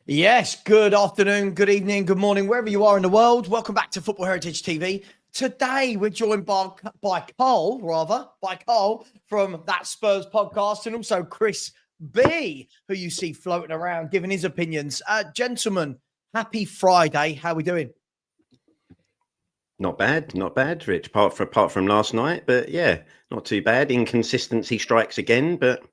Yes, good afternoon, good evening, good morning, wherever you are in the world. Welcome back to Football Heritage TV. Today, we're joined by Karl from That Spurs podcast, and also Chris B, who you see floating around giving his opinions. Gentlemen, happy Friday. How are we doing? Not bad, Rich, apart from last night. But yeah, not too bad. Inconsistency strikes again, but...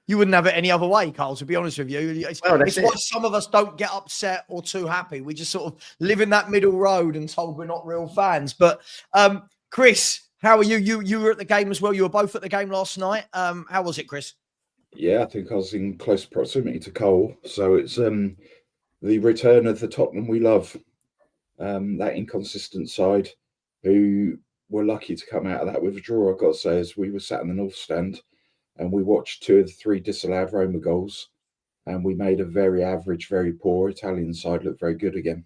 You wouldn't have it any other way, Karl, to be honest with you. It's why some of us don't get upset or too happy. We just sort of live in that middle road and told we're not real fans. But Chris, how are you? You were at the game as well. You were both at the game last night. How was it, Chris? Yeah, I think I was in close proximity to Karl. So it's the return of the Tottenham we love. That inconsistent side who were lucky to come out of that with a draw, I've got to say, as we were sat in the North Stand. And we watched 2 of the 3 disallowed Roma goals, and we made a very average, very poor Italian side look very good again.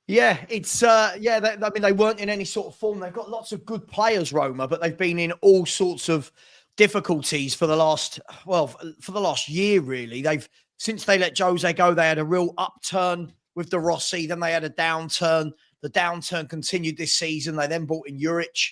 Yeah, it's they weren't in any sort of form. They've got lots of good players, Roma, but they've been in all sorts of difficulties for the last year, really. Since they let Jose go, they had a real upturn with De Rossi, then they had a downturn. The downturn continued this season. They then brought in Juric.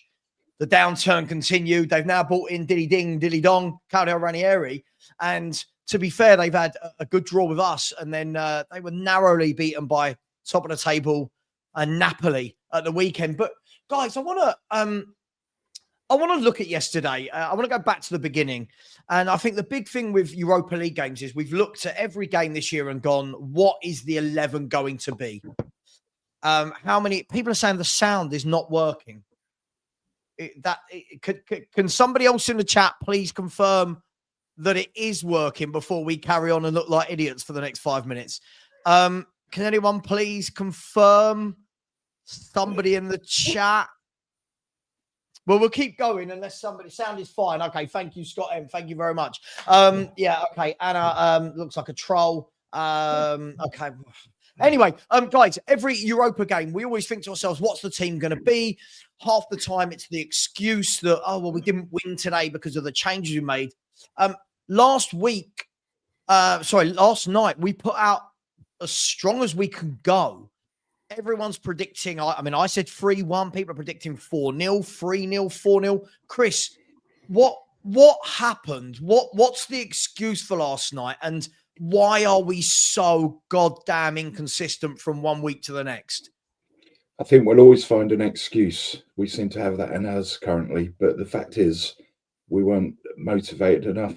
The downturn continued. They've now brought in Dilly Ding, Dilly Dong, Claudio Ranieri. And to be fair, they've had a good draw with us. And then they were narrowly beaten by top of the table Napoli at the weekend. But guys, I want to look at yesterday. I want to go back to the beginning. And I think the big thing with Europa League games is we've looked at every game this year and gone, what is the 11 going to be? How many people are saying the sound is not working? Can somebody else in the chat please confirm that it is working before we carry on and look like idiots for the next 5 minutes? Can anyone please confirm? Somebody in the chat. Well, we'll keep going unless sound is fine. Okay, thank you, Scott M. Thank you very much. Yeah, okay. Anna looks like a troll. Okay. Anyway, guys, every Europa game, we always think to ourselves, what's the team going to be? Half the time, it's the excuse that, we didn't win today because of the changes we made. Last night, we put out as strong as we can go. Everyone's predicting, I said 3-1. People are predicting 4-0, 3-0, 4-0. Chris, what happened? What's the excuse for last night? And why are we so goddamn inconsistent from one week to the next? I think we'll always find an excuse. We seem to have that in us currently. But the fact is, we weren't motivated enough.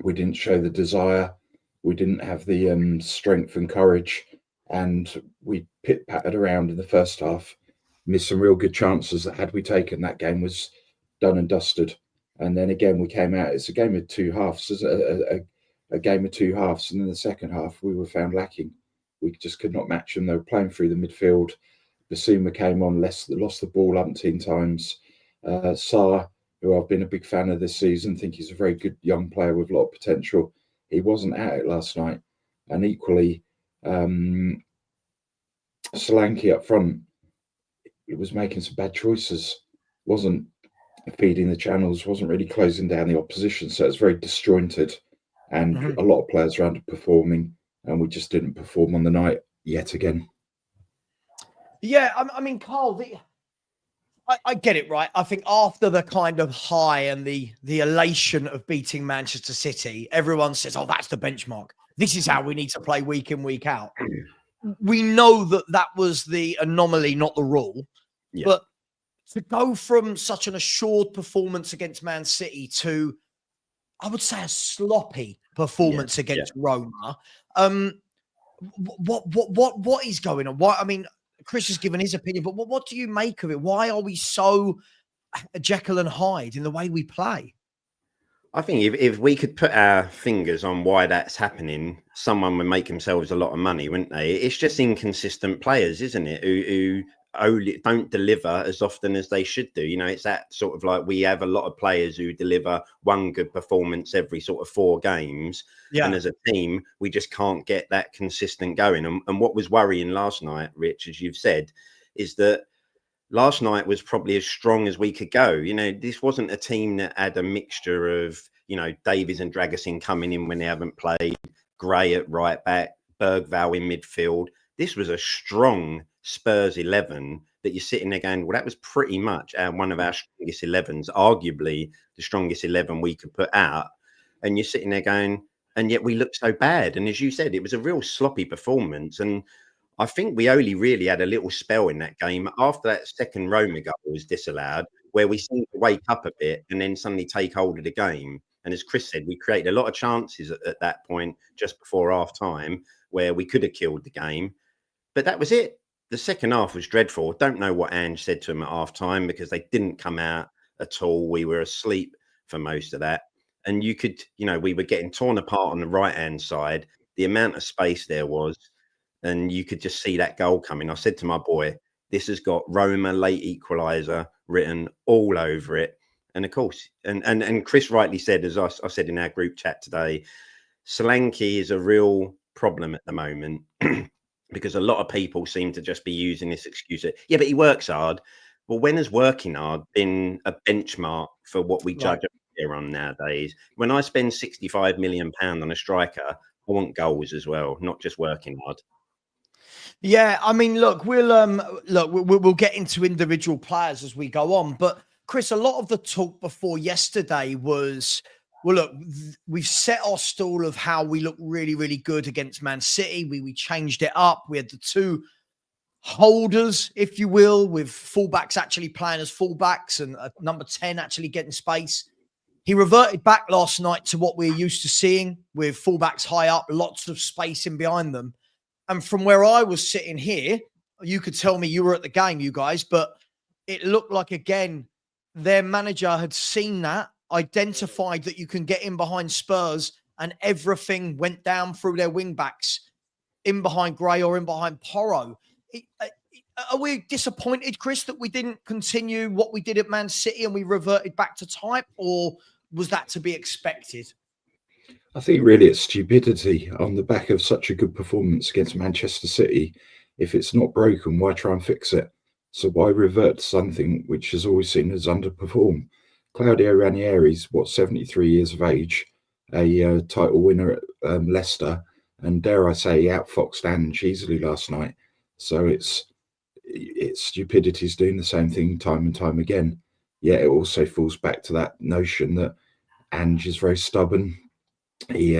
We didn't show the desire. We didn't have the strength and courage. And we pit-pattered around in the first half. Missed some real good chances that had we taken, that game was done and dusted. And then again, we came out. It's a game of 2 halves. It's a game of 2 halves, and in the second half we were found lacking. We just could not match them. They were playing through the midfield. Basuma came on, lost the ball umpteen times. Savva, who I've been a big fan of this season, think he's a very good young player with a lot of potential. He wasn't at it last night. And equally, Solanke up front, it was making some bad choices, wasn't feeding the channels, wasn't really closing down the opposition. So it's very disjointed. And a lot of players are underperforming, and we just didn't perform on the night yet again. Yeah, I mean, Karl, I get it, right? I think after the kind of high and the elation of beating Manchester City, everyone says, that's the benchmark. This is how we need to play week in, week out. We know that was the anomaly, not the rule. Yeah. But to go from such an assured performance against Man City to, I would say, a sloppy performance against Roma. What is going on? Chris has given his opinion, but what do you make of it? Why are we so Jekyll and Hyde in the way we play? I think if we could put our fingers on why that's happening, someone would make themselves a lot of money, wouldn't they? It's just inconsistent players, isn't it? Who only don't deliver as often as they should do. It's that sort of like we have a lot of players who deliver one good performance every sort of 4 games. Yeah. And as a team, we just can't get that consistent going. And what was worrying last night, Rich, as you've said, is that last night was probably as strong as we could go. This wasn't a team that had a mixture of, Davies and Dragusin coming in when they haven't played, Gray at right back, Bergvall in midfield. This was a strong Spurs 11 that you're sitting there going, well, that was pretty much one of our strongest 11s, arguably the strongest 11 we could put out. And you're sitting there going, and yet we look so bad. And as you said, it was a real sloppy performance. And I think we only really had a little spell in that game after that second Roma goal was disallowed, where we seemed to wake up a bit and then suddenly take hold of the game. And as Chris said, we created a lot of chances at that point just before half time where we could have killed the game. But that was it. The second half was dreadful. Don't know what Ange said to him at half time because they didn't come out at all. We were asleep for most of that. And you could, we were getting torn apart on the right-hand side. The amount of space there was, and you could just see that goal coming. I said to my boy, this has got Roma late equaliser written all over it. And of course, and Chris rightly said, as I said in our group chat today, Solanke is a real problem at the moment because a lot of people seem to just be using this excuse that, yeah, but he works hard. Well, when has working hard been a benchmark for what we judge here on nowadays? When I spend £65 million on a striker, I want goals as well, not just working hard. Yeah, I mean, look, we'll get into individual players as we go on, but Chris, a lot of the talk before yesterday was, well, look, we've set our stall of how we look really, really good against Man City. We changed it up. We had the two holders, if you will, with fullbacks actually playing as fullbacks and number 10 actually getting space. He reverted back last night to what we're used to seeing with fullbacks high up, lots of space in behind them. And from where I was sitting here, you could tell me you were at the game, you guys, but it looked like, again, their manager had seen that, identified that you can get in behind Spurs, and everything went down through their wing backs, in behind Gray or in behind Porro. Are we disappointed, Chris, that we didn't continue what we did at Man City and we reverted back to type, or was that to be expected? I think really it's stupidity on the back of such a good performance against Manchester City. If it's not broken, why try and fix it? So why revert to something which is always seen as underperform? Claudio Ranieri's, 73 years of age, a title winner at Leicester, and dare I say, he outfoxed Ange easily last night. So it's stupidity's doing the same thing time and time again. Yet it also falls back to that notion that Ange is very stubborn. He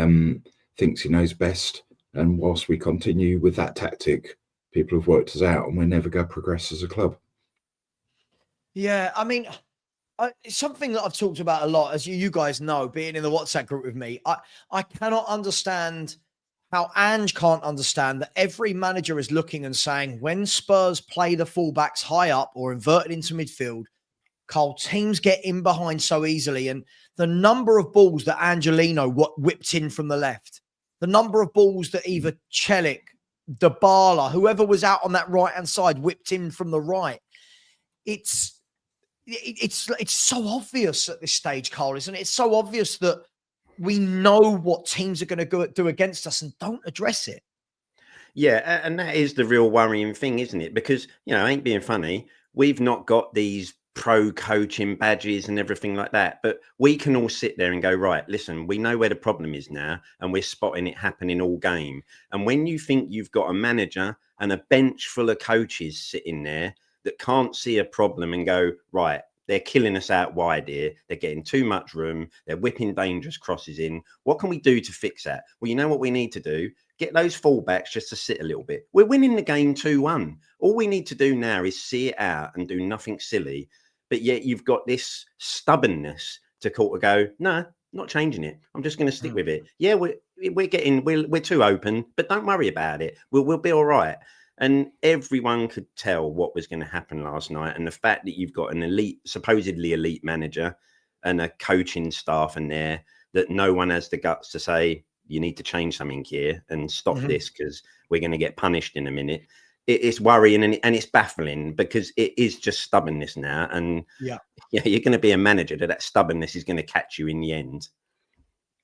thinks he knows best, and whilst we continue with that tactic, people have worked us out and we're never going to progress as a club. Yeah, I mean, it's something that I've talked about a lot, as you guys know, being in the WhatsApp group with me. I cannot understand how Ange can't understand that every manager is looking and saying, when Spurs play the fullbacks high up or inverted into midfield, Karl, teams get in behind so easily. And the number of balls that Angelino whipped in from the left, the number of balls that either Celik, Dybala, whoever was out on that right-hand side, whipped in from the right. It's so obvious at this stage, Karl, isn't it? It's so obvious that we know what teams are going to do against us and don't address it. Yeah, and that is the real worrying thing, isn't it? Because, I ain't being funny. We've not got these pro coaching badges and everything like that, but we can all sit there and go, right, listen, we know where the problem is now, and we're spotting it happening all game. And when you think you've got a manager and a bench full of coaches sitting there that can't see a problem and go, right, they're killing us out wide here, they're getting too much room, they're whipping dangerous crosses in, what can we do to fix that? Well, you know what we need to do? Get those fullbacks just to sit a little bit. We're winning the game 2-1. All we need to do now is see it out and do nothing silly. But yet you've got this stubbornness to go, no, not changing it. I'm just going to stick with it. Yeah, we're too open, but don't worry about it. We'll be all right. And everyone could tell what was going to happen last night. And the fact that you've got an supposedly elite manager and a coaching staff in there, that no one has the guts to say, you need to change something here and stop this because we're going to get punished in a minute. It's worrying and it's baffling because it is just stubbornness now. And yeah, you're going to be a manager that stubbornness is going to catch you in the end.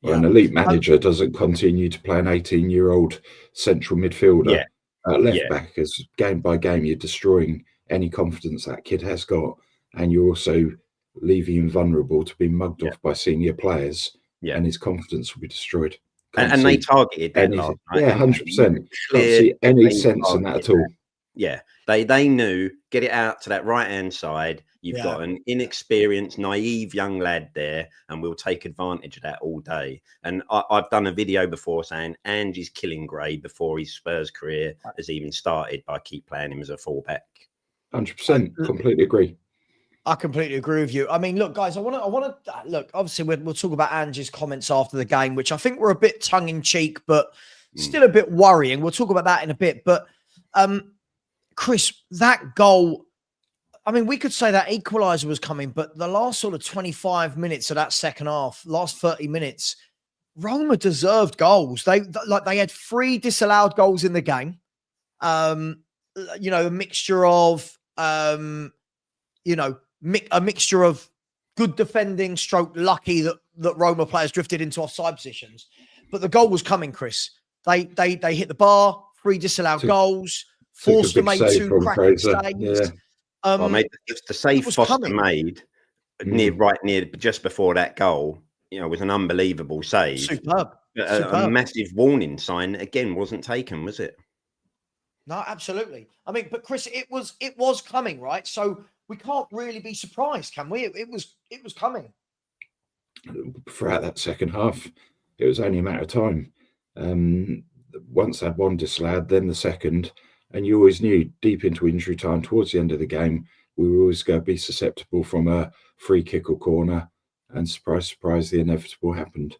Well, an elite manager doesn't continue to play an 18-year-old central midfielder left back, as game by game you're destroying any confidence that kid has got, and you're also leaving him vulnerable to being mugged off by senior players, and his confidence will be destroyed. And they targeted that last night. Yeah, 100%. Can't see any sense in that at all. Yeah, they knew, get it out to that right-hand side. You've got an inexperienced, naive young lad there, and we'll take advantage of that all day. And I've done a video before saying Ange is killing Gray before his Spurs career has even started by keep playing him as a fullback. 100%. Completely agree. I completely agree with you. I mean, look, guys, I want to look. Obviously, we'll talk about Ange's comments after the game, which I think were a bit tongue in cheek, but still a bit worrying. We'll talk about that in a bit. But Chris, that goal, I mean, we could say that equaliser was coming, but the last sort of 25 minutes of that second half, last 30 minutes, Roma deserved goals. They had 3 disallowed goals in the game. You know, a mixture of a mixture of good defending, stroke lucky that Roma players drifted into offside positions. But the goal was coming, Chris. They hit the bar, 3 disallowed goals, forced to make 2 cracking saves. Well, mate, the save Foster made near just before that goal, you know, was an unbelievable save. Superb. A massive warning sign again wasn't taken, was it? No, absolutely. I mean, but Chris, it was coming, right? So we can't really be surprised, can we? It was coming. Throughout that second half, it was only a matter of time. Once had one disallowed, then the second, and you always knew deep into injury time, towards the end of the game, we were always going to be susceptible from a free kick or corner, and surprise, surprise, the inevitable happened.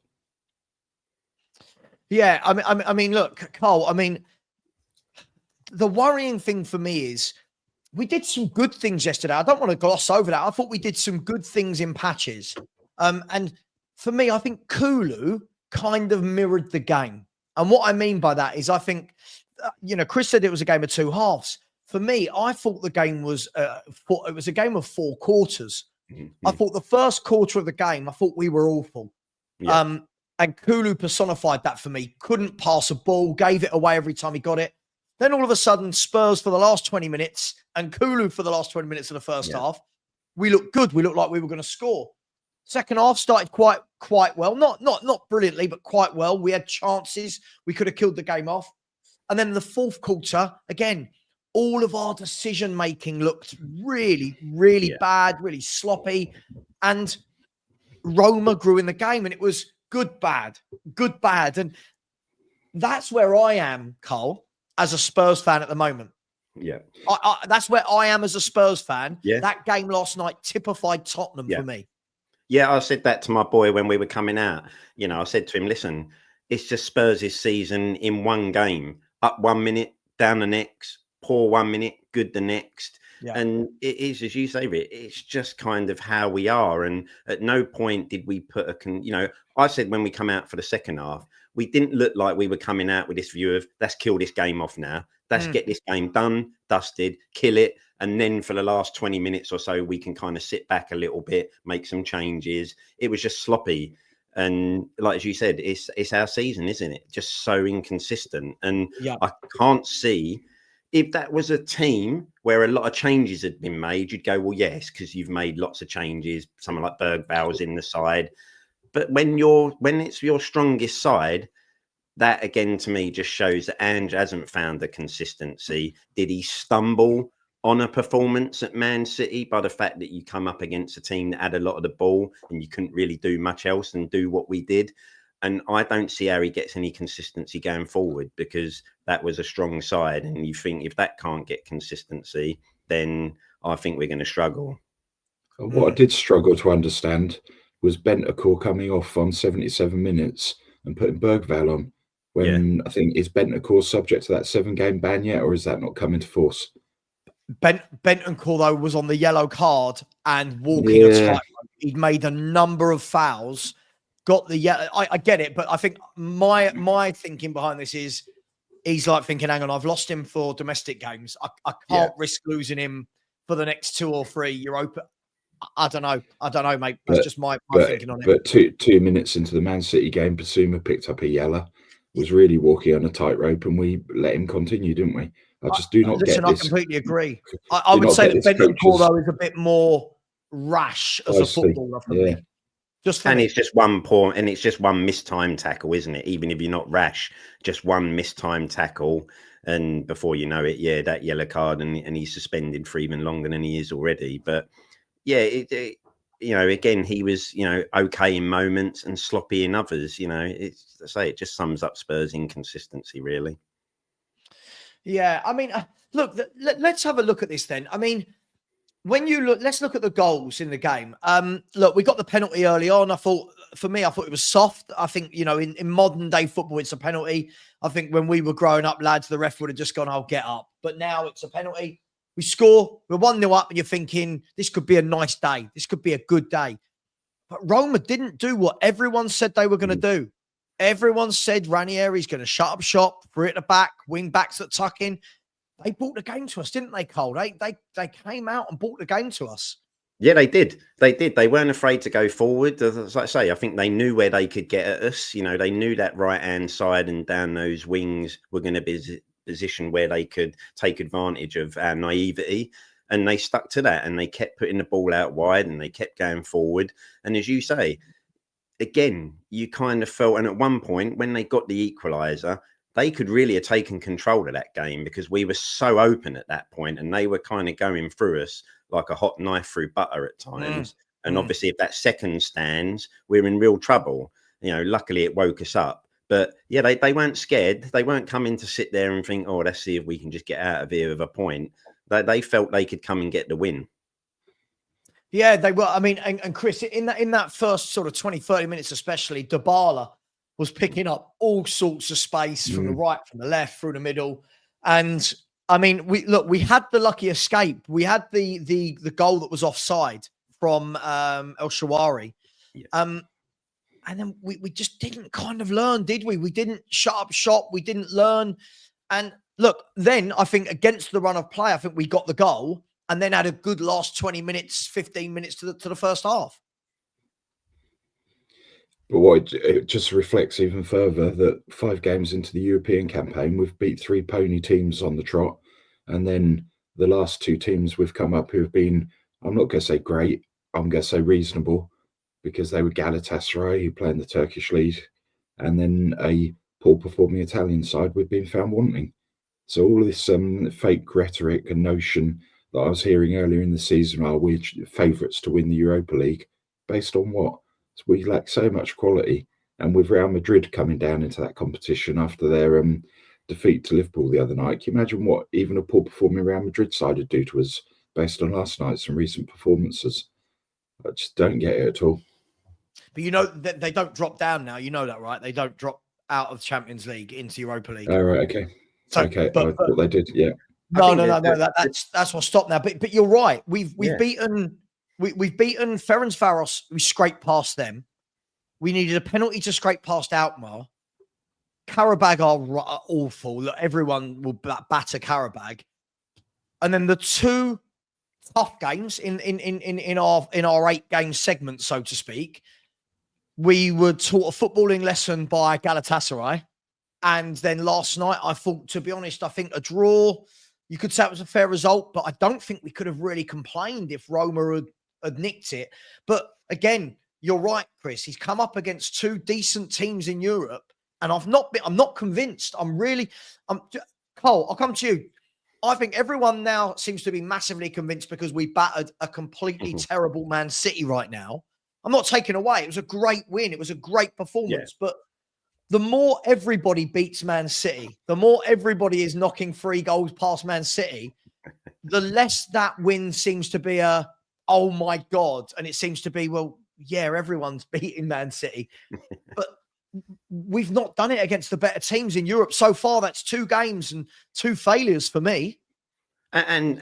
Yeah, I mean, look, Karl, I mean, the worrying thing for me is we did some good things yesterday. I don't want to gloss over that. I thought we did some good things in patches. And for me, I think Kulu kind of mirrored the game. And what I mean by that is I think, Chris said it was a game of 2 halves. For me, I thought the game was, it was a game of 4 quarters. I thought the first quarter of the game, I thought we were awful. Yeah. And Kulu personified that for me. Couldn't pass a ball, gave it away every time he got it. Then all of a sudden, Spurs for the last 20 minutes and Kulu for the last 20 minutes of the first half. We looked good. We looked like we were going to score. Second half started quite well. Not brilliantly, but quite well. We had chances. We could have killed the game off. And then the fourth quarter, again, all of our decision-making looked really, really bad, really sloppy. And Roma grew in the game, and it was good, bad. And that's where I am, Karl, as a Spurs fan at the moment. Yeah. That's where I am as a Spurs fan. Yeah. That game last night typified Tottenham for me. Yeah, I said that to my boy when we were coming out. I said to him, listen, it's just Spurs' season in one game. Up 1 minute, down the next, poor 1 minute, good the next. Yeah. And it is, as you say, it's just kind of how we are. And at no point did we put I said when we come out for the second half, we didn't look like we were coming out with this view of let's kill this game off now. Let's get this game done, dusted, kill it. And then for the last 20 minutes or so, we can kind of sit back a little bit, make some changes. It was just sloppy. And like as you said, it's our season, isn't it? Just so inconsistent. And I can't see if that was a team where a lot of changes had been made, you'd go, well, yes, because you've made lots of changes. Someone like Bergval's in the side. But when it's your strongest side, that again to me just shows that Ange hasn't found the consistency. Did he stumble on a performance at Man City by the fact that you come up against a team that had a lot of the ball and you couldn't really do much else than do what we did? And I don't see how he gets any consistency going forward, because that was a strong side. And you think if that can't get consistency, then I think we're going to struggle. What I did struggle to understand was Bentancur coming off on 77 minutes and putting Bergval on. When I think, is Bentancur subject to that 7-game ban yet, or is that not come into force? Bentancur, though, was on the yellow card and walking a tightrope. He'd made a number of fouls, got the yellow. I get it, but I think my thinking behind this is he's like thinking, hang on, I've lost him for domestic games. I can't risk losing him for the next 2 or 3 Europa. I don't know, mate. That's just my thinking on it. But 2 minutes into the Man City game, Basuma picked up a yellow, was really walking on a tightrope, and we let him continue, didn't we? I just do not get this. I completely agree. I would say that Bentancur, though, is a bit more rash as a footballer for me. Just for and me. it's just one point, and it's just one mistimed tackle, isn't it? Even if you're not rash, just one mistimed tackle, and before you know it, yeah, that yellow card, and he's suspended for even longer than he is already. But yeah, again, he was, okay in moments and sloppy in others. It's, I say, it just sums up Spurs' inconsistency, really. Yeah, I mean, look, let's have a look at this then. I mean, when you look, let's look at the goals in the game. Look, we got the penalty early on. I thought it was soft. I think, in modern day football, it's a penalty. I think when we were growing up, lads, the ref would have just gone, "I'll get up." But now it's a penalty. We score, we're 1-0 up, and you're thinking, this could be a nice day. This could be a good day. But Roma didn't do what everyone said they were going to do. Everyone said Ranieri's going to shut up shop, through it at the back, wing backs that tuck in. They brought the game to us, didn't they, Karl? They came out and brought the game to us. Yeah, they did. They did. They weren't afraid to go forward. As I say, I think they knew where they could get at us. They knew that right-hand side and down those wings were going to be positioned where they could take advantage of our naivety. And they stuck to that, and they kept putting the ball out wide, and they kept going forward. And as you say, again, you kind of felt, and at one point when they got the equaliser, they could really have taken control of that game, because we were so open at that point, and they were kind of going through us like a hot knife through butter at times. And obviously, if that second stands, we're in real trouble. Luckily it woke us up. But yeah, they weren't scared. They weren't coming to sit there and think, "Oh, let's see if we can just get out of here with a point." They felt they could come and get the win. Yeah, they were. I mean, and Chris, in that first sort of 20, 30 minutes, especially, Dybala was picking up all sorts of space from the right, from the left, through the middle. And I mean, we had the lucky escape. We had the goal that was offside from El Shawari. Yes. And then we just didn't kind of learn, did we? We didn't shut up shop. We didn't learn. And look, then I think against the run of play, I think we got the goal and then had a good last 20 minutes, 15 minutes to the first half. But what it just reflects even further that 5 games into the European campaign, we've beat 3 pony teams on the trot. And then the last 2 teams we've come up who have been, I'm not going to say great, I'm going to say reasonable, because they were Galatasaray, who play in the Turkish league, and then a poor performing Italian side we've been found wanting. So all of this fake rhetoric and notion that I was hearing earlier in the season, we're favourites to win the Europa League, based on what? So we lack so much quality. And with Real Madrid coming down into that competition after their defeat to Liverpool the other night, can you imagine what even a poor performing Real Madrid side would do to us based on last night's and recent performances? I just don't get it at all. But they don't drop down now. You know that, right? They don't drop out of Champions League into Europa League. Oh, right, okay. So, okay, I thought they did, yeah. No. That's what stopped now. But you're right. We've beaten Ferencvaros. We scraped past them. We needed a penalty to scrape past Alkmaar. Karabag are awful. Look, everyone will batter Karabag. And then the 2 tough games in our 8-game segment, so to speak, we were taught a footballing lesson by Galatasaray. And then last night, I thought, to be honest, I think a draw, you could say it was a fair result, but I don't think we could have really complained if Roma had nicked it. But again, you're right, Chris. He's come up against 2 decent teams in Europe, and I'm not convinced. Karl, I'll come to you. I think everyone now seems to be massively convinced because we battered a completely terrible Man City right now. I'm not taking away. It was a great win. It was a great performance. Yeah. But the more everybody beats Man City, the more everybody is knocking 3 goals past Man City, the less that win seems to be oh my God. And it seems to be, well, yeah, everyone's beating Man City. But we've not done it against the better teams in Europe. So far, that's 2 games and 2 failures for me. And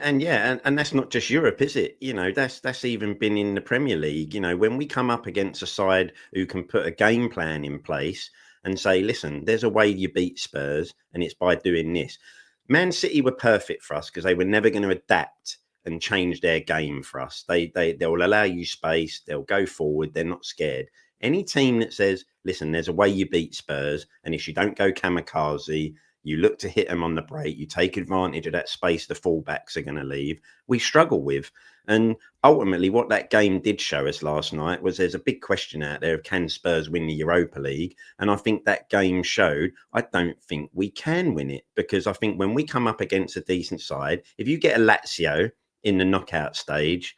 that's not just Europe, is it? That's even been in the Premier League. When we come up against a side who can put a game plan in place and say, listen, there's a way you beat Spurs, and it's by doing this. Man City were perfect for us because they were never going to adapt and change their game for us. They'll allow you space. They'll go forward. They're not scared. Any team that says, listen, there's a way you beat Spurs, and if you don't go kamikaze, you look to hit them on the break, you take advantage of that space the fullbacks are going to leave, we struggle with. And ultimately, what that game did show us last night was there's a big question out there of can Spurs win the Europa League? And I think that game showed I don't think we can win it, because I think when we come up against a decent side, if you get a Lazio in the knockout stage,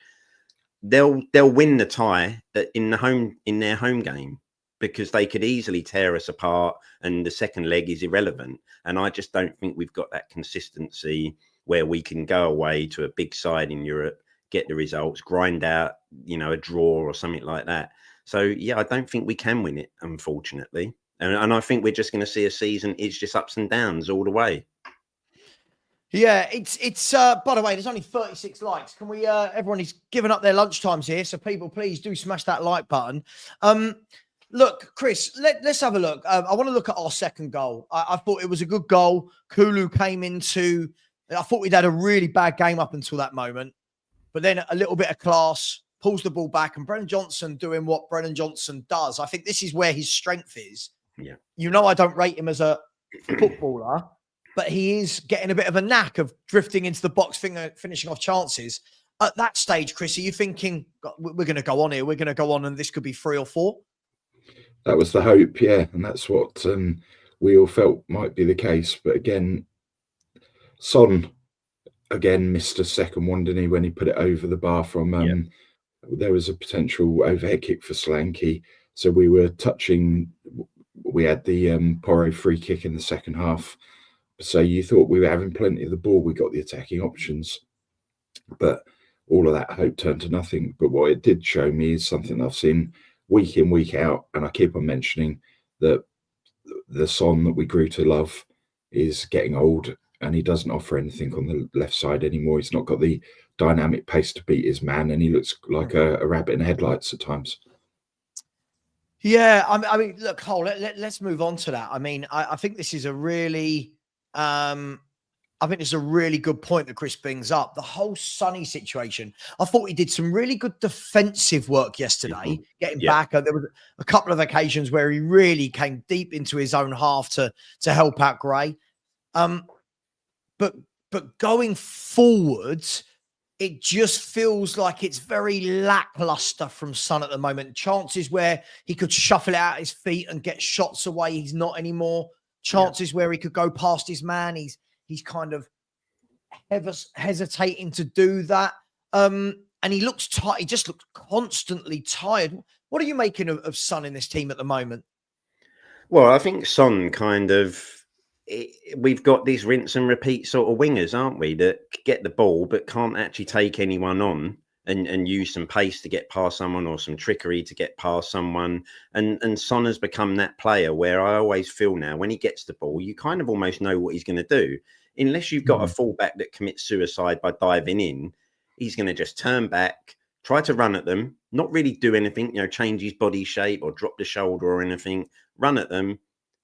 they'll win the tie in their home game, because they could easily tear us apart and the second leg is irrelevant. And I just don't think we've got that consistency where we can go away to a big side in Europe, get the results, grind out, a draw or something like that. So, yeah, I don't think we can win it, unfortunately. And I think we're just going to see a season, it's just ups and downs all the way. Yeah, it's by the way, there's only 36 likes. Can we everyone is giving up their lunchtimes here, so people please do smash that like button. Look, Chris, let's have a look. I want to look at our second goal. I thought it was a good goal. Kulu came into, I thought we'd had a really bad game up until that moment, but then a little bit of class, pulls the ball back, and Brennan Johnson doing what Brennan Johnson does. I think this is where his strength is. Yeah. I don't rate him as a footballer, but he is getting a bit of a knack of drifting into the box, finishing off chances. At that stage, Chris, are you thinking, we're going to go on here, we're going to go on and this could be 3 or 4? That was the hope, yeah. And that's what we all felt might be the case. But again, Son, missed a second one, didn't he, when he put it over the bar from... There was a potential overhead kick for Solanke. So we were touching... We had the Porro free kick in the second half. So you thought we were having plenty of the ball. We got the attacking options. But all of that hope turned to nothing. But what it did show me is something I've seen week in, week out, and I keep on mentioning that the Son that we grew to love is getting old, and he doesn't offer anything on the left side anymore. He's not got the dynamic pace to beat his man, and he looks like a rabbit in headlights at times. Yeah, I mean, look, Cole, let's move on to that. I mean, I think this is a really... I think it's a really good point that Chris brings up. The whole Sonny situation. I thought he did some really good defensive work yesterday, getting back. There was a couple of occasions where he really came deep into his own half to help out Gray. But going forwards, it just feels like it's very lackluster from Son at the moment. Chances where he could shuffle it out his feet and get shots away, he's not anymore. Chances where he could go past his man, he's kind of hesitating to do that. And he looks tired. He just looks constantly tired. What are you making of Son in this team at the moment? Well, I think Son we've got these rinse and repeat sort of wingers, aren't we, that get the ball but can't actually take anyone on and use some pace to get past someone or some trickery to get past someone. And Son has become that player where I always feel now when he gets the ball, you kind of almost know what he's going to do. Unless you've got a fullback that commits suicide by diving in, he's going to just turn back, try to run at them, not really do anything, change his body shape or drop the shoulder or anything, run at them,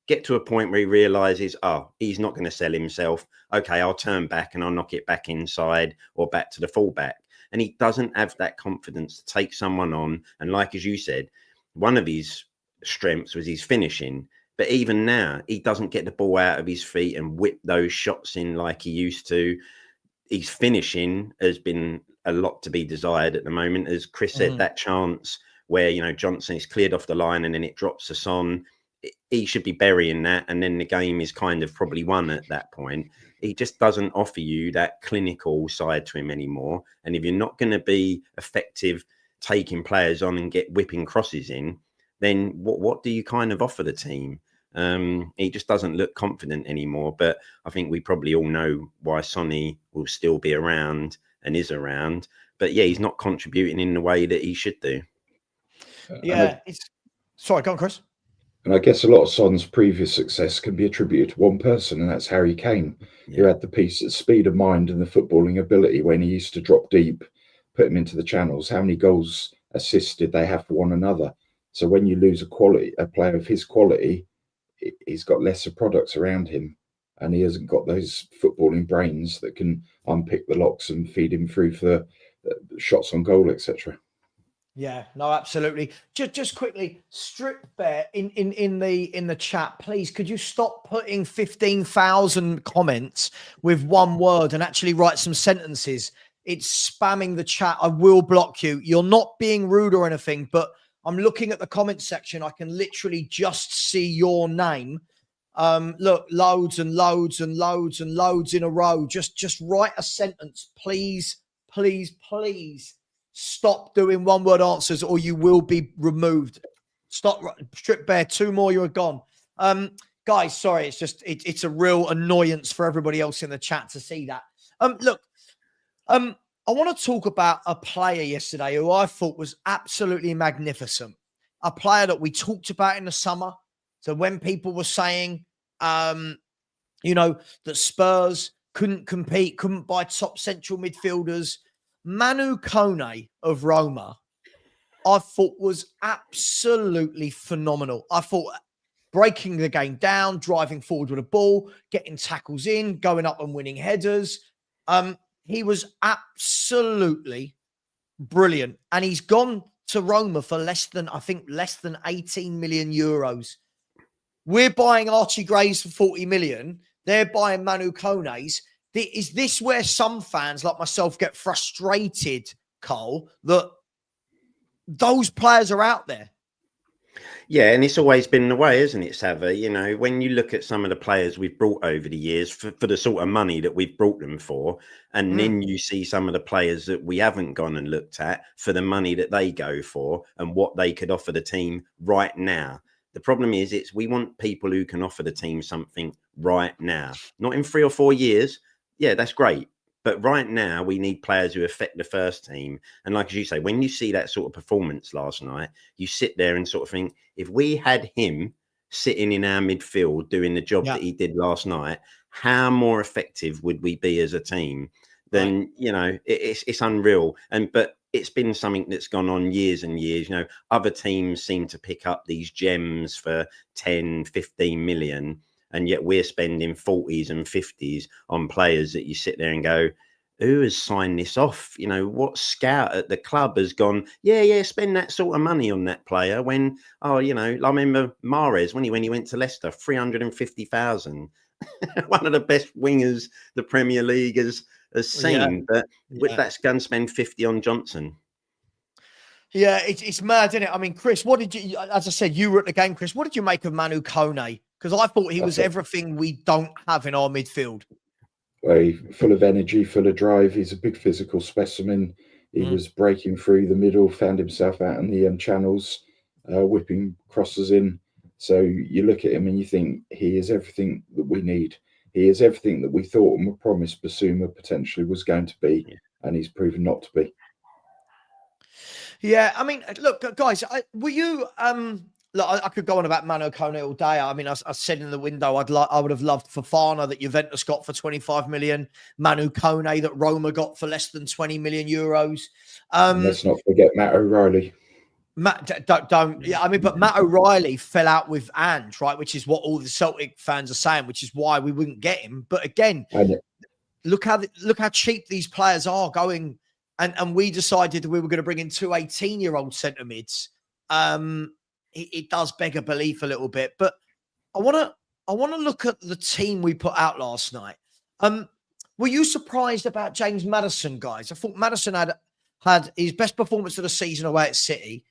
get to a point where he realizes, he's not going to sell himself. Okay, I'll turn back and I'll knock it back inside or back to the fullback. And he doesn't have that confidence to take someone on. And like, as you said, one of his strengths was his finishing. But even now, he doesn't get the ball out of his feet and whip those shots in like he used to. His finishing has been a lot to be desired at the moment. As Chris said, that chance where, Johnson is cleared off the line and then it drops us on, he should be burying that. And then the game is kind of probably won at that point. He just doesn't offer you that clinical side to him anymore. And if you're not going to be effective taking players on and get whipping crosses in, then what do you kind of offer the team? He just doesn't look confident anymore. But I think we probably all know why Sonny will still be around and is around. But yeah, he's not contributing in the way that he should do. Yeah, sorry, go on, Chris. And I guess a lot of Son's previous success can be attributed to one person, and that's Harry Kane, who had the piece of speed of mind and the footballing ability when he used to drop deep, put him into the channels. How many goals, assists did they have for one another? So when you lose a player of his quality, he's got lesser products around him, and he hasn't got those footballing brains that can unpick the locks and feed him through for shots on goal, etc. Yeah, no, absolutely. Just quickly, Strip Bear in the chat, please. Could you stop putting 15,000 comments with one word and actually write some sentences? It's spamming the chat. I will block you. You're not being rude or anything, but I'm looking at the comment section. I can literally just see your name. Look, loads and loads and loads and loads in a row. Just write a sentence, please, please, please. Stop doing one word answers or you will be removed. Stop. Strip Bear, 2 more, you're gone. Guys, sorry, it's a real annoyance for everybody else in the chat to see that. Look, I want to talk about a player yesterday who I thought was absolutely magnificent. A player that we talked about in the summer. So when people were saying, that Spurs couldn't compete, couldn't buy top central midfielders, Manu Kone of Roma, I thought was absolutely phenomenal. I thought breaking the game down, driving forward with a ball, getting tackles in, going up and winning headers. He was absolutely brilliant. And he's gone to Roma for less than 18 million euros. We're buying Archie Grays for 40 million. They're buying Manu Kone's. Is this where some fans like myself get frustrated, Karl, that those players are out there? Yeah, and it's always been the way, isn't it, Savva? You know, when you look at some of the players we've brought over the years for the sort of money that we've brought them for, and then you see some of the players that we haven't gone and looked at for the money that they go for and what they could offer the team right now. The problem is, we want people who can offer the team something right now, not in 3 or 4 years. Yeah, that's great. But right now, we need players who affect the first team. And like as you say, when you see that sort of performance last night, you sit there and sort of think, if we had him sitting in our midfield doing the job that he did last night, how more effective would we be as a team? Then, it's unreal. But it's been something that's gone on years and years. You know, other teams seem to pick up these gems for 10, 15 million. And yet we're spending 40s and 50s on players that you sit there and go, who has signed this off? You know, what scout at the club has gone, spend that sort of money on that player when, I remember Mahrez when he went to Leicester, 350,000. One of the best wingers the Premier League has seen. But that's going to spend 50 on Johnson. Yeah, it's mad, isn't it? I mean, Chris, what did you, as I said, you were at the game, Chris, what did you make of Manu Kone? Because I thought he was everything we don't have in our midfield. Well, full of energy, full of drive. He's a big physical specimen. He was breaking through the middle, found himself out in the channels, whipping crosses in. So you look at him and you think he is everything that we need. He is everything that we thought and were promised Basuma potentially was going to be, and he's proven not to be. Yeah, I mean, look, guys, were you? Look, I could go on about Manu Kone all day. I mean, I said in the window, I would have loved Fofana that Juventus got for 25 million, Manu Kone that Roma got for less than 20 million euros. And let's not forget Matt O'Reilly. But Matt O'Reilly fell out with Ange, right? Which is what all the Celtic fans are saying, which is why we wouldn't get him. But again, look how cheap these players are going. And we decided that we were going to bring in 2 18-year-old centre mids. It does beg a belief a little bit, but I want to look at the team we put out last night. Were you surprised about James Maddison, guys? I thought Maddison had his best performance of the season away at City.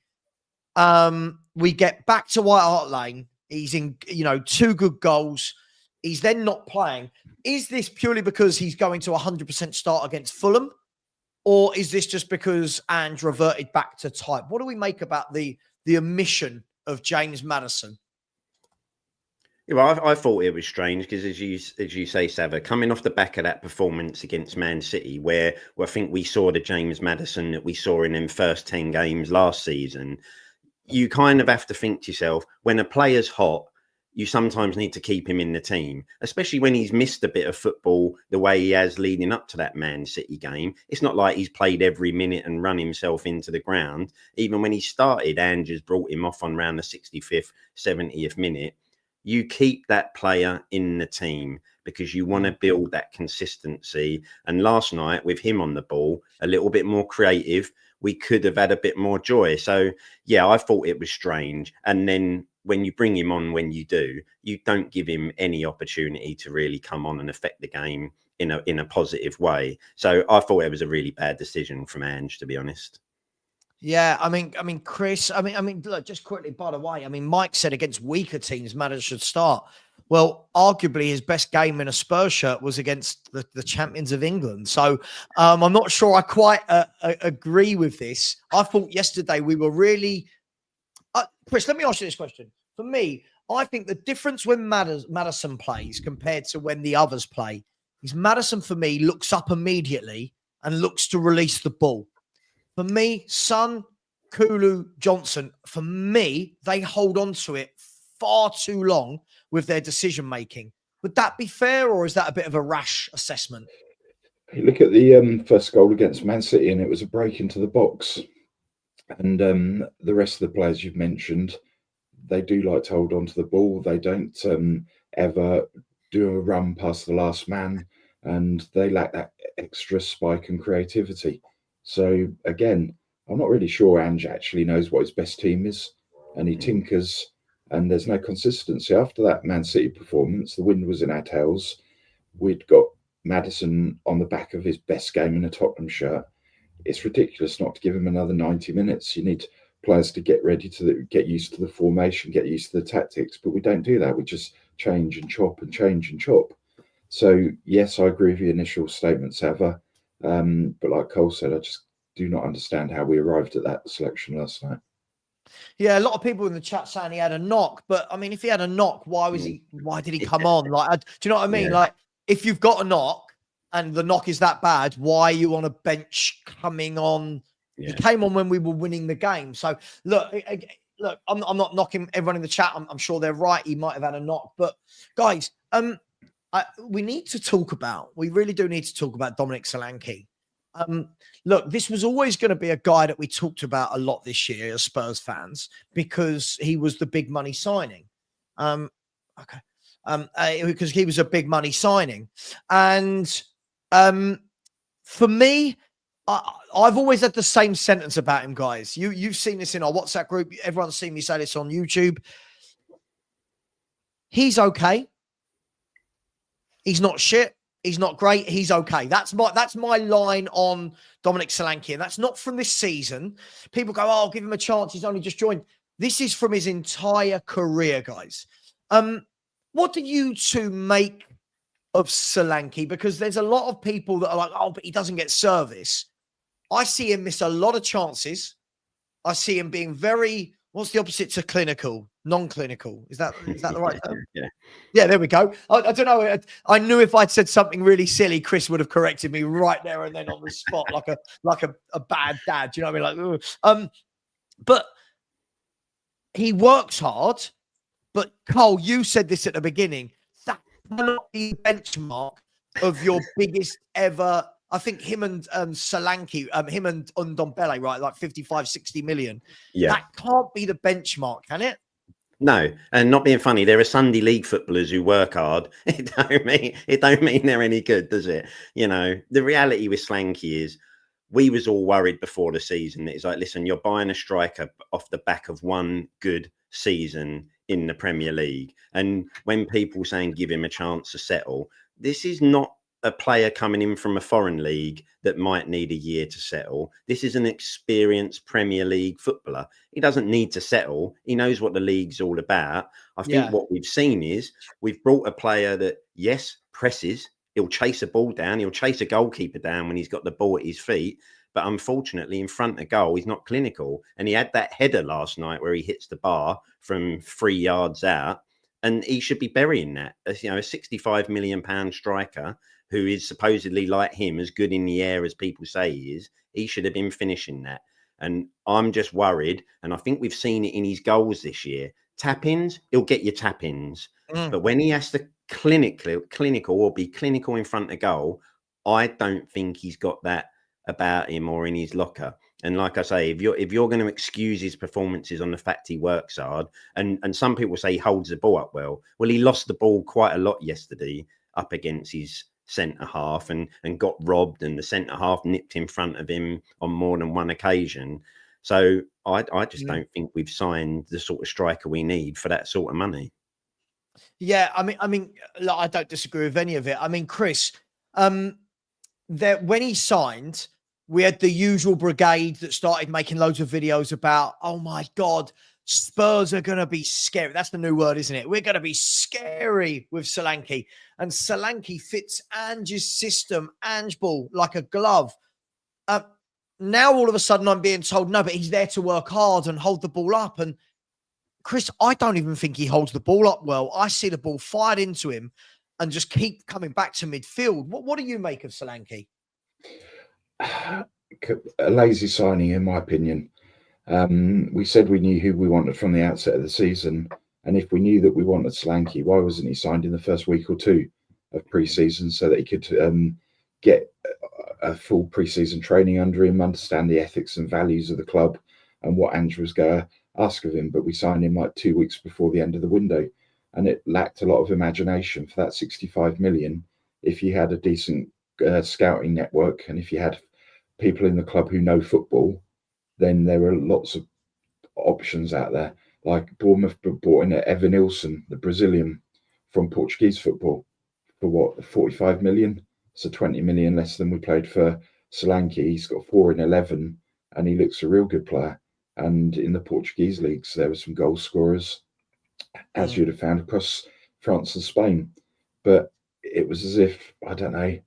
We get back to White Hart Lane. He's in, 2 good goals. He's then not playing. Is this purely because he's going to 100% start against Fulham? Or is this just because Ange reverted back to type? What do we make about the omission of James Maddison? Yeah, well, I thought it was strange because, as you say, Savva, coming off the back of that performance against Man City, where I think we saw the James Maddison that we saw in them first 10 games last season, you kind of have to think to yourself, when a player's hot, you sometimes need to keep him in the team, especially when he's missed a bit of football the way he has leading up to that Man City game. It's not like he's played every minute and run himself into the ground. Even when he started, Ange has brought him off on around the 65th, 70th minute. You keep that player in the team because you want to build that consistency. And last night, with him on the ball, a little bit more creative, we could have had a bit more joy. So yeah, I thought it was strange. And then when you bring him on, when you do, you don't give him any opportunity to really come on and affect the game in a positive way. So I thought it was a really bad decision from Ange, to be honest. Yeah, I mean, Chris, look, just quickly, by the way, Mike said against weaker teams, Maddison should start. Well, arguably his best game in a Spurs shirt was against the champions of England. So I'm not sure I quite agree with this. I thought yesterday we were really... Chris, let me ask you this question. For me, I think the difference when Maddison plays compared to when the others play is Maddison, for me, looks up immediately and looks to release the ball. For me, Son, Kulu, Johnson, for me, they hold on to it far too long with their decision-making. Would that be fair, or is that a bit of a rash assessment? You look at the first goal against Man City, and it was a break into the box. And the rest of the players you've mentioned, they do like to hold on to the ball. They don't ever do a run past the last man, and they lack that extra spike and creativity. So again, I'm not really sure Ange actually knows what his best team is, and he tinkers, and there's no consistency. After that Man City performance, the wind was in our tails. We'd got Maddison on the back of his best game in a Tottenham shirt. It's ridiculous not to give him another 90 minutes. You need players to get ready to get used to the formation, get used to the tactics, but we don't do that. We just change and chop and change and chop. So yes, I agree with your initial statement, Savva. But like Cole said, I just do not understand how we arrived at that selection last night. Yeah, a lot of people in the chat saying he had a knock, but if he had a knock, why did he come on? Like, do you know what I mean? Yeah. Like, if you've got a knock and the knock is that bad, why are you on a bench coming on? Yeah. He came on when we were winning the game. So look, I'm not knocking everyone in the chat. I'm sure they're right. He might have had a knock, but guys, we need to talk about. We really do need to talk about Dominic Solanke. Look, this was always going to be a guy that we talked about a lot this year as Spurs fans because he was the big money signing. Because he was a big money signing, and for me, I've always had the same sentence about him, guys. You've seen this in our WhatsApp group. Everyone's seen me say this on YouTube. He's okay. He's not shit. He's not great. He's okay. That's my line on Dominic Solanke. And that's not from this season. People go, oh, give him a chance. He's only just joined. This is from his entire career, guys. What do you two make of Solanke? Because there's a lot of people that are like, oh, but he doesn't get service. I see him miss a lot of chances. I see him being very... What's the opposite to clinical? Non-clinical. Is that the right term? Yeah, there we go. I don't know. I knew if I'd said something really silly, Chris would have corrected me right there and then on the spot, like a bad dad. Do you know what I mean? Like, but he works hard. But Karl, you said this at the beginning. That cannot be the benchmark of your biggest ever. I think him and Solanke, him and Ndombele, right? Like 55, 60 million. Yeah. That can't be the benchmark, can it? No, and not being funny, there are Sunday league footballers who work hard. It don't mean they're any good, does it? You know, the reality with Solanke is we was all worried before the season. It's like, listen, you're buying a striker off the back of one good season in the Premier League. And when people saying give him a chance to settle, this is not a player coming in from a foreign league that might need a year to settle. This is an experienced Premier League footballer. He doesn't need to settle. He knows what the league's all about. I think what we've seen is we've brought a player that, yes, presses. He'll chase a ball down. He'll chase a goalkeeper down when he's got the ball at his feet. But unfortunately, in front of goal, he's not clinical. And he had that header last night where he hits the bar from 3 yards out. And he should be burying that. As, you know, a £65 million striker who is supposedly like him, as good in the air as people say he is, he should have been finishing that. And I'm just worried. And I think we've seen it in his goals this year. Tap-ins, he'll get your tap-ins. But when he has to clinical or be clinical in front of goal, I don't think he's got that about him or in his locker. And like I say, if you're going to excuse his performances on the fact he works hard, and some people say he holds the ball up well. Well, he lost the ball quite a lot yesterday up against his centre half and got robbed, and the centre half nipped in front of him on more than one occasion. So I just don't think we've signed the sort of striker we need for that sort of money. Yeah, I mean, like, I don't disagree with any of it. I mean, Chris, that when he signed, we had the usual brigade that started making loads of videos about, oh my God, Spurs are going to be scary. That's the new word, isn't it? We're going to be scary with Solanke. And Solanke fits Ange's system, Ange ball, like a glove. Now, all of a sudden, I'm being told, no, but he's there to work hard and hold the ball up. And Chris, I don't even think he holds the ball up well. I see the ball fired into him and just keep coming back to midfield. What do you make of Solanke? A lazy signing, in my opinion. We said we knew who we wanted from the outset of the season. And if we knew that we wanted Solanke, why wasn't he signed in the first week or two of pre-season so that he could get a full pre-season training under him, understand the ethics and values of the club and what Ange was going to ask of him? But we signed him like 2 weeks before the end of the window, and it lacked a lot of imagination for that 65 million. If you had a decent scouting network and if you had people in the club who know football, then there are lots of options out there. Like Bournemouth brought in Evan Nilsson, the Brazilian from Portuguese football, for what, 45 million? So 20 million less than we paid for Solanke. He's got 4 in 11 and he looks a real good player. And in the Portuguese leagues, there were some goal scorers, as you'd have found across France and Spain. But it was as if, I don't know,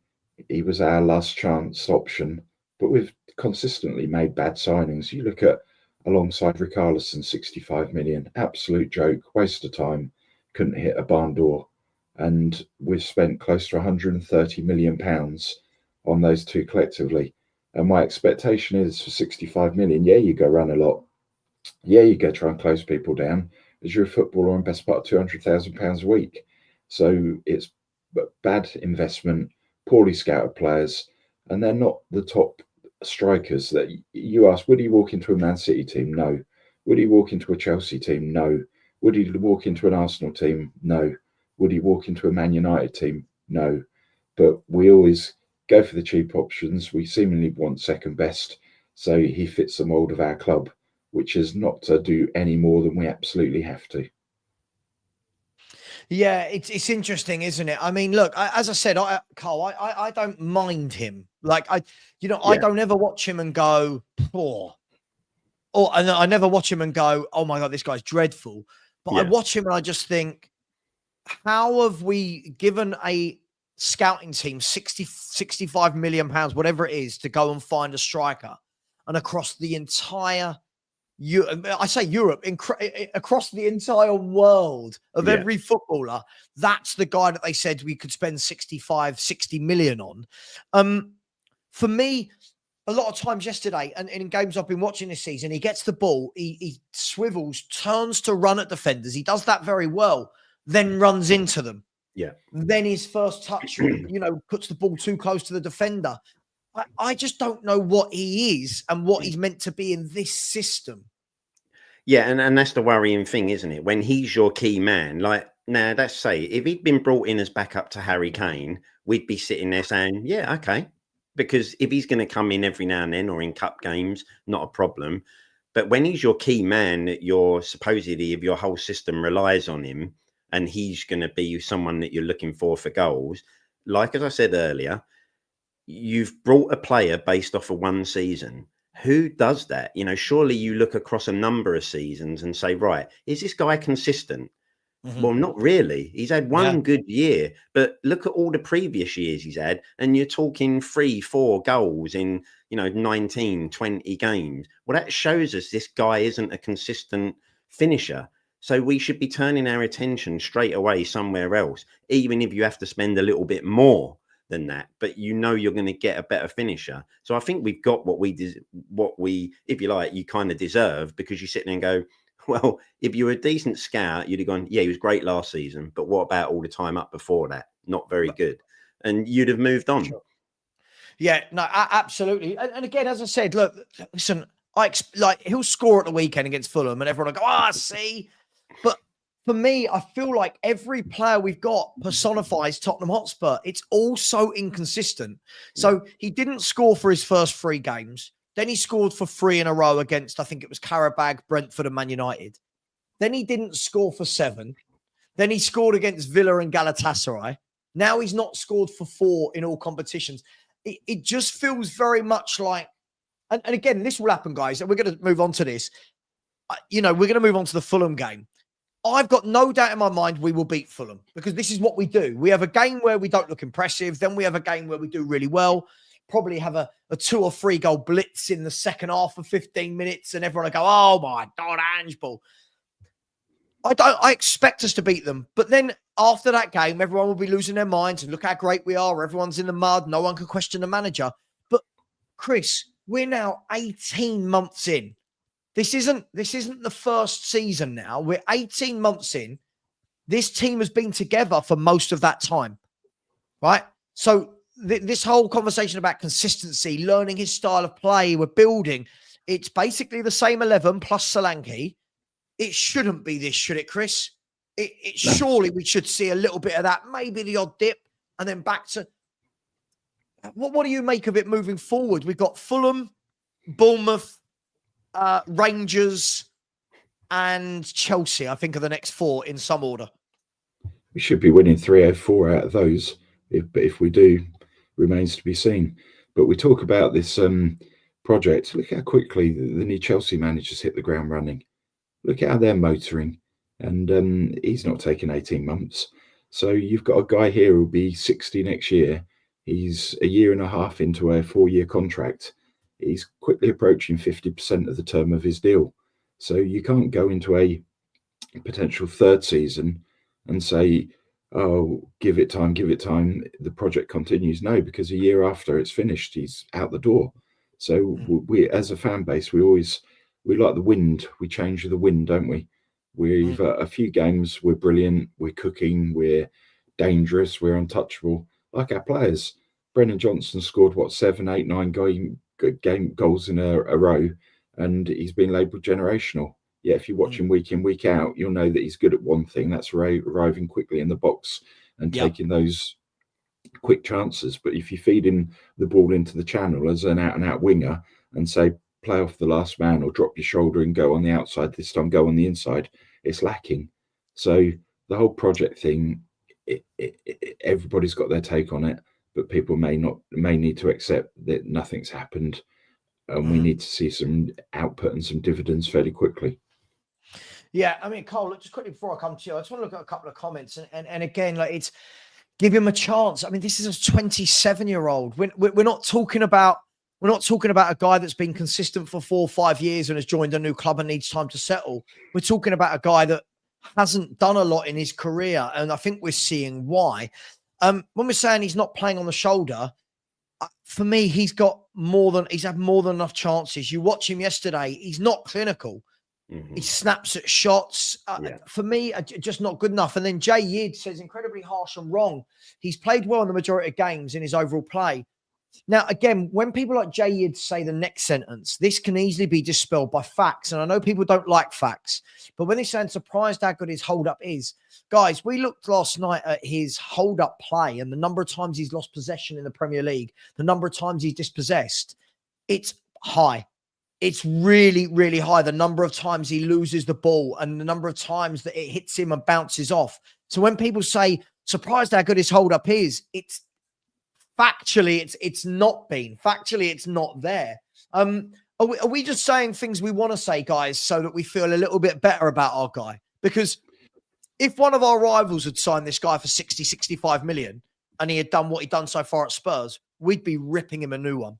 he was our last chance option. But we've consistently made bad signings. You look at alongside Richarlison, 65 million, absolute joke, waste of time, couldn't hit a barn door. And we've spent close to 130 million pounds on those two collectively. And my expectation is for 65 million, yeah, you go run a lot. Yeah, you go try and close people down, as you're a footballer on best part of £200,000 a week. So it's bad investment, poorly scouted players, and they're not the top strikers that you ask. Would he walk into a Man City team? No. Would he walk into a Chelsea team? No. Would he walk into an Arsenal team? No. Would he walk into a Man United team? No. But we always go for the cheap options. We seemingly want second best, so he fits the mould of our club, which is not to do any more than we absolutely have to. Yeah, it's interesting, isn't it? I mean, look, as I said, Karl, I don't mind him. Like, I don't ever watch him and go, poor. And I never watch him and go, oh my God, this guy's dreadful. But I watch him and I just think, how have we given a scouting team 65 million pounds, whatever it is, to go and find a striker, and across the entire Europe, across the entire world of every footballer, that's the guy that they said we could spend 65, 60 million on. For me, a lot of times yesterday, and in games I've been watching this season, he gets the ball, he swivels, turns to run at defenders. He does that very well, then runs into them. Yeah. Then his first touch, puts the ball too close to the defender. I just don't know what he is and what he's meant to be in this system. Yeah, and that's the worrying thing, isn't it? When he's your key man, like, now, let's say if he'd been brought in as backup to Harry Kane, we'd be sitting there saying, yeah, okay. Because if he's going to come in every now and then or in cup games, not a problem. But when he's your key man, that you're supposedly, if your whole system relies on him, and he's going to be someone that you're looking for goals, like as I said earlier, you've brought a player based off of one season. Who does that? Surely you look across a number of seasons and say, right, is this guy consistent? Well, not really. He's had one good year, but look at all the previous years he's had, and you're talking 3-4 goals in, 19, 20 games. Well, that shows us this guy isn't a consistent finisher. So we should be turning our attention straight away somewhere else, even if you have to spend a little bit more than that, but you're going to get a better finisher. So I think we've got what we, if you like, you kind of deserve, because you sit there and go, well, if you were a decent scout, you'd have gone, yeah, he was great last season, but what about all the time up before that? Not very good. And you'd have moved on. Sure. Yeah, no, absolutely. And again, as I said, look, listen, he'll score at the weekend against Fulham and everyone will go, see, but for me, I feel like every player we've got personifies Tottenham Hotspur. It's all so inconsistent. So he didn't score for his first 3 games. Then he scored for 3 in a row against, I think it was Qarabag, Brentford and Man United. Then he didn't score for 7. Then he scored against Villa and Galatasaray. Now he's not scored for 4 in all competitions. It just feels very much like, and again, this will happen, guys, and we're going to move on to this. We're going to move on to the Fulham game. I've got no doubt in my mind we will beat Fulham because this is what we do. We have a game where we don't look impressive. Then we have a game where we do really well. Probably have a 2 or 3 goal blitz in the second half of 15 minutes and everyone will go, oh my God, Ange ball. I expect us to beat them. But then after that game, everyone will be losing their minds and look how great we are. Everyone's in the mud. No one can question the manager. But Chris, we're now 18 months in. This isn't the first season now. We're 18 months in. This team has been together for most of that time, right? So this whole conversation about consistency, learning his style of play, we're building. It's basically the same 11 plus Solanke. It shouldn't be this, should it, Chris? Surely we should see a little bit of that, maybe the odd dip, and then back to... What do you make of it moving forward? We've got Fulham, Bournemouth, Rangers and Chelsea, I think, are the next 4 in some order. We should be winning 3 or 4 out of those. If we do, remains to be seen. But we talk about this project. Look how quickly the new Chelsea managers hit the ground running. Look at how they're motoring. And he's not taken 18 months. So you've got a guy here who'll be 60 next year. He's a year and a half into a 4-year contract. He's quickly approaching 50% of the term of his deal. So you can't go into a potential 3rd season and say, oh, give it time, the project continues. No, because a year after it's finished, he's out the door. So we, as a fan base, we like the wind. We change the wind, don't we? We've a few games, we're brilliant, we're cooking, we're dangerous, we're untouchable. Like our players. Brennan Johnson scored, 7, 8, 9 game goals in a row, and he's been labelled generational. Yeah, if you watch him week in, week out, you'll know that he's good at one thing. That's arriving quickly in the box and taking those quick chances. But if you feed him the ball into the channel as an out-and-out winger and say, play off the last man or drop your shoulder and go on the outside, this time go on the inside, it's lacking. So the whole project thing, everybody's got their take on it, but people may need to accept that nothing's happened, and we need to see some output and some dividends fairly quickly. Yeah, I mean, Karl, just quickly before I come to you, I just want to look at a couple of comments, and again, like, it's give him a chance. I mean, this is a 27-year-old. We're not talking about a guy that's been consistent for 4 or 5 years and has joined a new club and needs time to settle. We're talking about a guy that hasn't done a lot in his career, and I think we're seeing why. When we're saying he's not playing on the shoulder, for me, he's had more than enough chances. You watch him yesterday; he's not clinical. He snaps at shots. For me, just not good enough. And then Jay Yid says incredibly harsh and wrong. He's played well in the majority of games in his overall play. Now, again, when people like Jay Yid say the next sentence, this can easily be dispelled by facts. And I know people don't like facts, but when they're saying surprised how good his hold-up is, guys, we looked last night at his hold-up play and the number of times he's lost possession in the Premier League, the number of times he's dispossessed. It's high. It's really, really high. The number of times he loses the ball and the number of times that it hits him and bounces off. So when people say surprised how good his hold-up is, it's factually, it's not been. Factually, it's not there. Are we just saying things we want to say, guys, so that we feel a little bit better about our guy? Because if one of our rivals had signed this guy for 60, 65 million and he had done what he'd done so far at Spurs, we'd be ripping him a new one.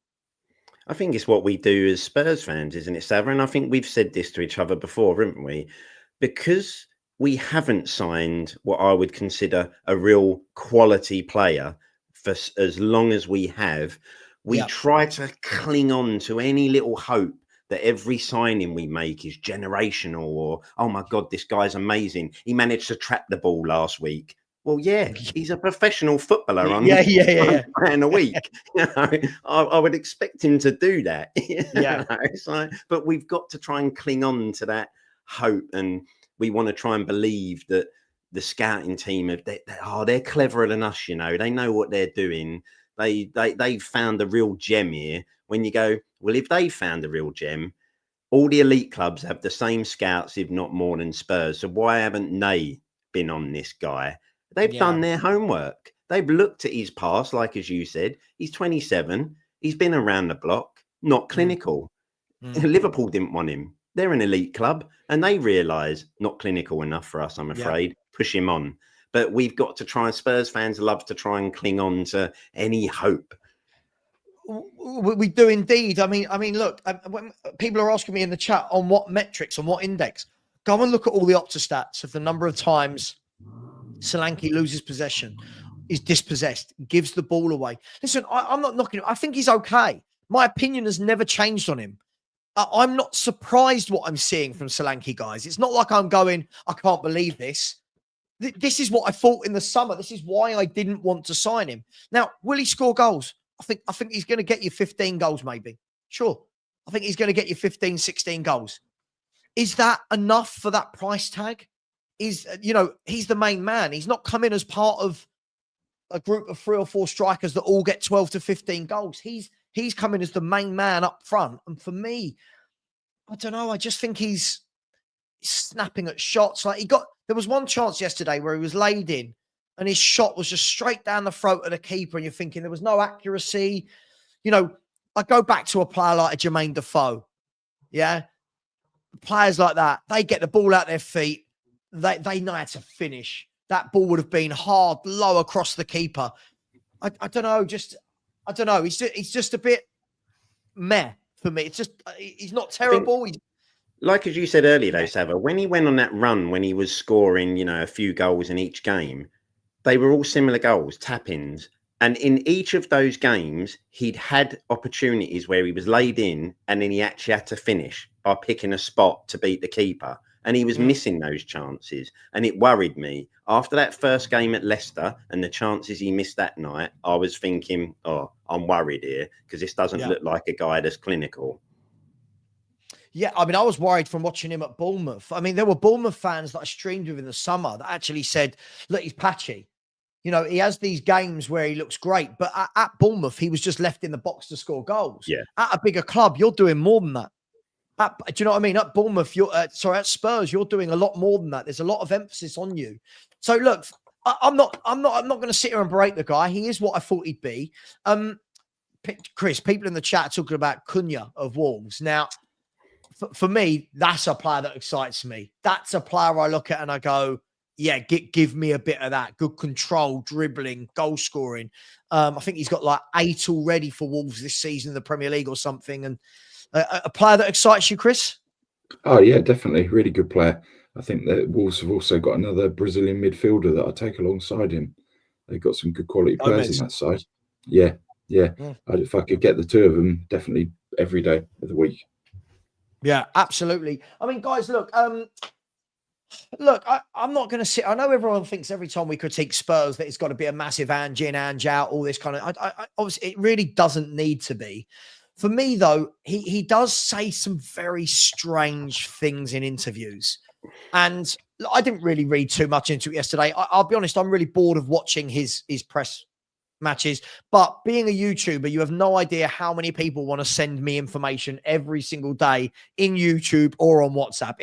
I think it's what we do as Spurs fans, isn't it, Savva? And I think we've said this to each other before, haven't we? Because we haven't signed what I would consider a real quality player for as long as we have, we try to cling on to any little hope that every signing we make is generational, or, oh my God, this guy's amazing. He managed to trap the ball last week. Well, yeah, he's a professional footballer on £1 a week. I would expect him to do that. But we've got to try and cling on to that hope. And we want to try and believe that the scouting team they're cleverer than us. They know what they're doing. They've found a real gem here. When you go, well, if they found a real gem, all the elite clubs have the same scouts, if not more than Spurs. So why haven't they been on this guy? They've done their homework. They've looked at his past, like as you said. He's 27. He's been around the block, not clinical. Liverpool didn't want him. They're an elite club, and they realise not clinical enough for us, I'm afraid. Push him on. But we've got to try, and Spurs fans love to try and cling on to any hope. We do indeed. I mean, look, when people are asking me in the chat on what metrics, on what index, go and look at all the Opta stats of the number of times Solanke loses possession, is dispossessed, gives the ball away. Listen, I'm not knocking him. I think he's okay. My opinion has never changed on him. I'm not surprised what I'm seeing from Solanke, guys. It's not like I'm going, I can't believe this. This is what I thought in the summer. This is why I didn't want to sign him. Now, will he score goals? I think he's going to get you 15 goals, maybe. Sure. I think he's going to get you 15, 16 goals. Is that enough for that price tag? He's the main man. He's not come in as part of a group of 3 or 4 strikers that all get 12 to 15 goals. He's coming as the main man up front. And for me, I don't know. I just think he's snapping at shots. There was one chance yesterday where he was laid in and his shot was just straight down the throat of the keeper. And you're thinking there was no accuracy. I go back to a player like a Jermaine Defoe. Yeah. Players like that, they get the ball out their feet. They know how to finish. That ball would have been hard, low across the keeper. I don't know. I don't know. He's just a bit meh for me. It's just, he's not terrible. Like as you said earlier, though, Savva, when he went on that run, when he was scoring, a few goals in each game, they were all similar goals, tap-ins. And in each of those games, he'd had opportunities where he was laid in and then he actually had to finish by picking a spot to beat the keeper. And he was missing those chances. And it worried me. After that first game at Leicester and the chances he missed that night, I was thinking, oh, I'm worried here because this doesn't look like a guy that's clinical. Yeah, I mean, I was worried from watching him at Bournemouth. I mean, there were Bournemouth fans that I streamed with in the summer that actually said, look, he's patchy. He has these games where he looks great, but at Bournemouth, he was just left in the box to score goals. Yeah. At a bigger club, you're doing more than that. Do you know what I mean? At Bournemouth, at Spurs, you're doing a lot more than that. There's a lot of emphasis on you. So look, I'm not going to sit here and berate the guy. He is what I thought he'd be. Chris, people in the chat are talking about Cunha of Wolves. Now, for me, that's a player that excites me. That's a player I look at and I go, yeah, give me a bit of that. Good control, dribbling, goal scoring. I think he's got like 8 already for Wolves this season in the Premier League or something. And a player that excites you, Chris? Oh, yeah, definitely. Really good player. I think that Wolves have also got another Brazilian midfielder that I take alongside him. They've got some good quality players on that side. Yeah. If I could get the two of them, definitely every day of the week. Yeah, absolutely. I mean, guys, look, I'm not going to sit. I know everyone thinks every time we critique Spurs that it's got to be a massive Ange in, Ange out, all this kind of. Obviously, it really doesn't need to be. For me, though, he does say some very strange things in interviews, and I didn't really read too much into it yesterday. I'll be honest; I'm really bored of watching his press matches. But being a YouTuber, you have no idea how many people want to send me information every single day in YouTube or on WhatsApp.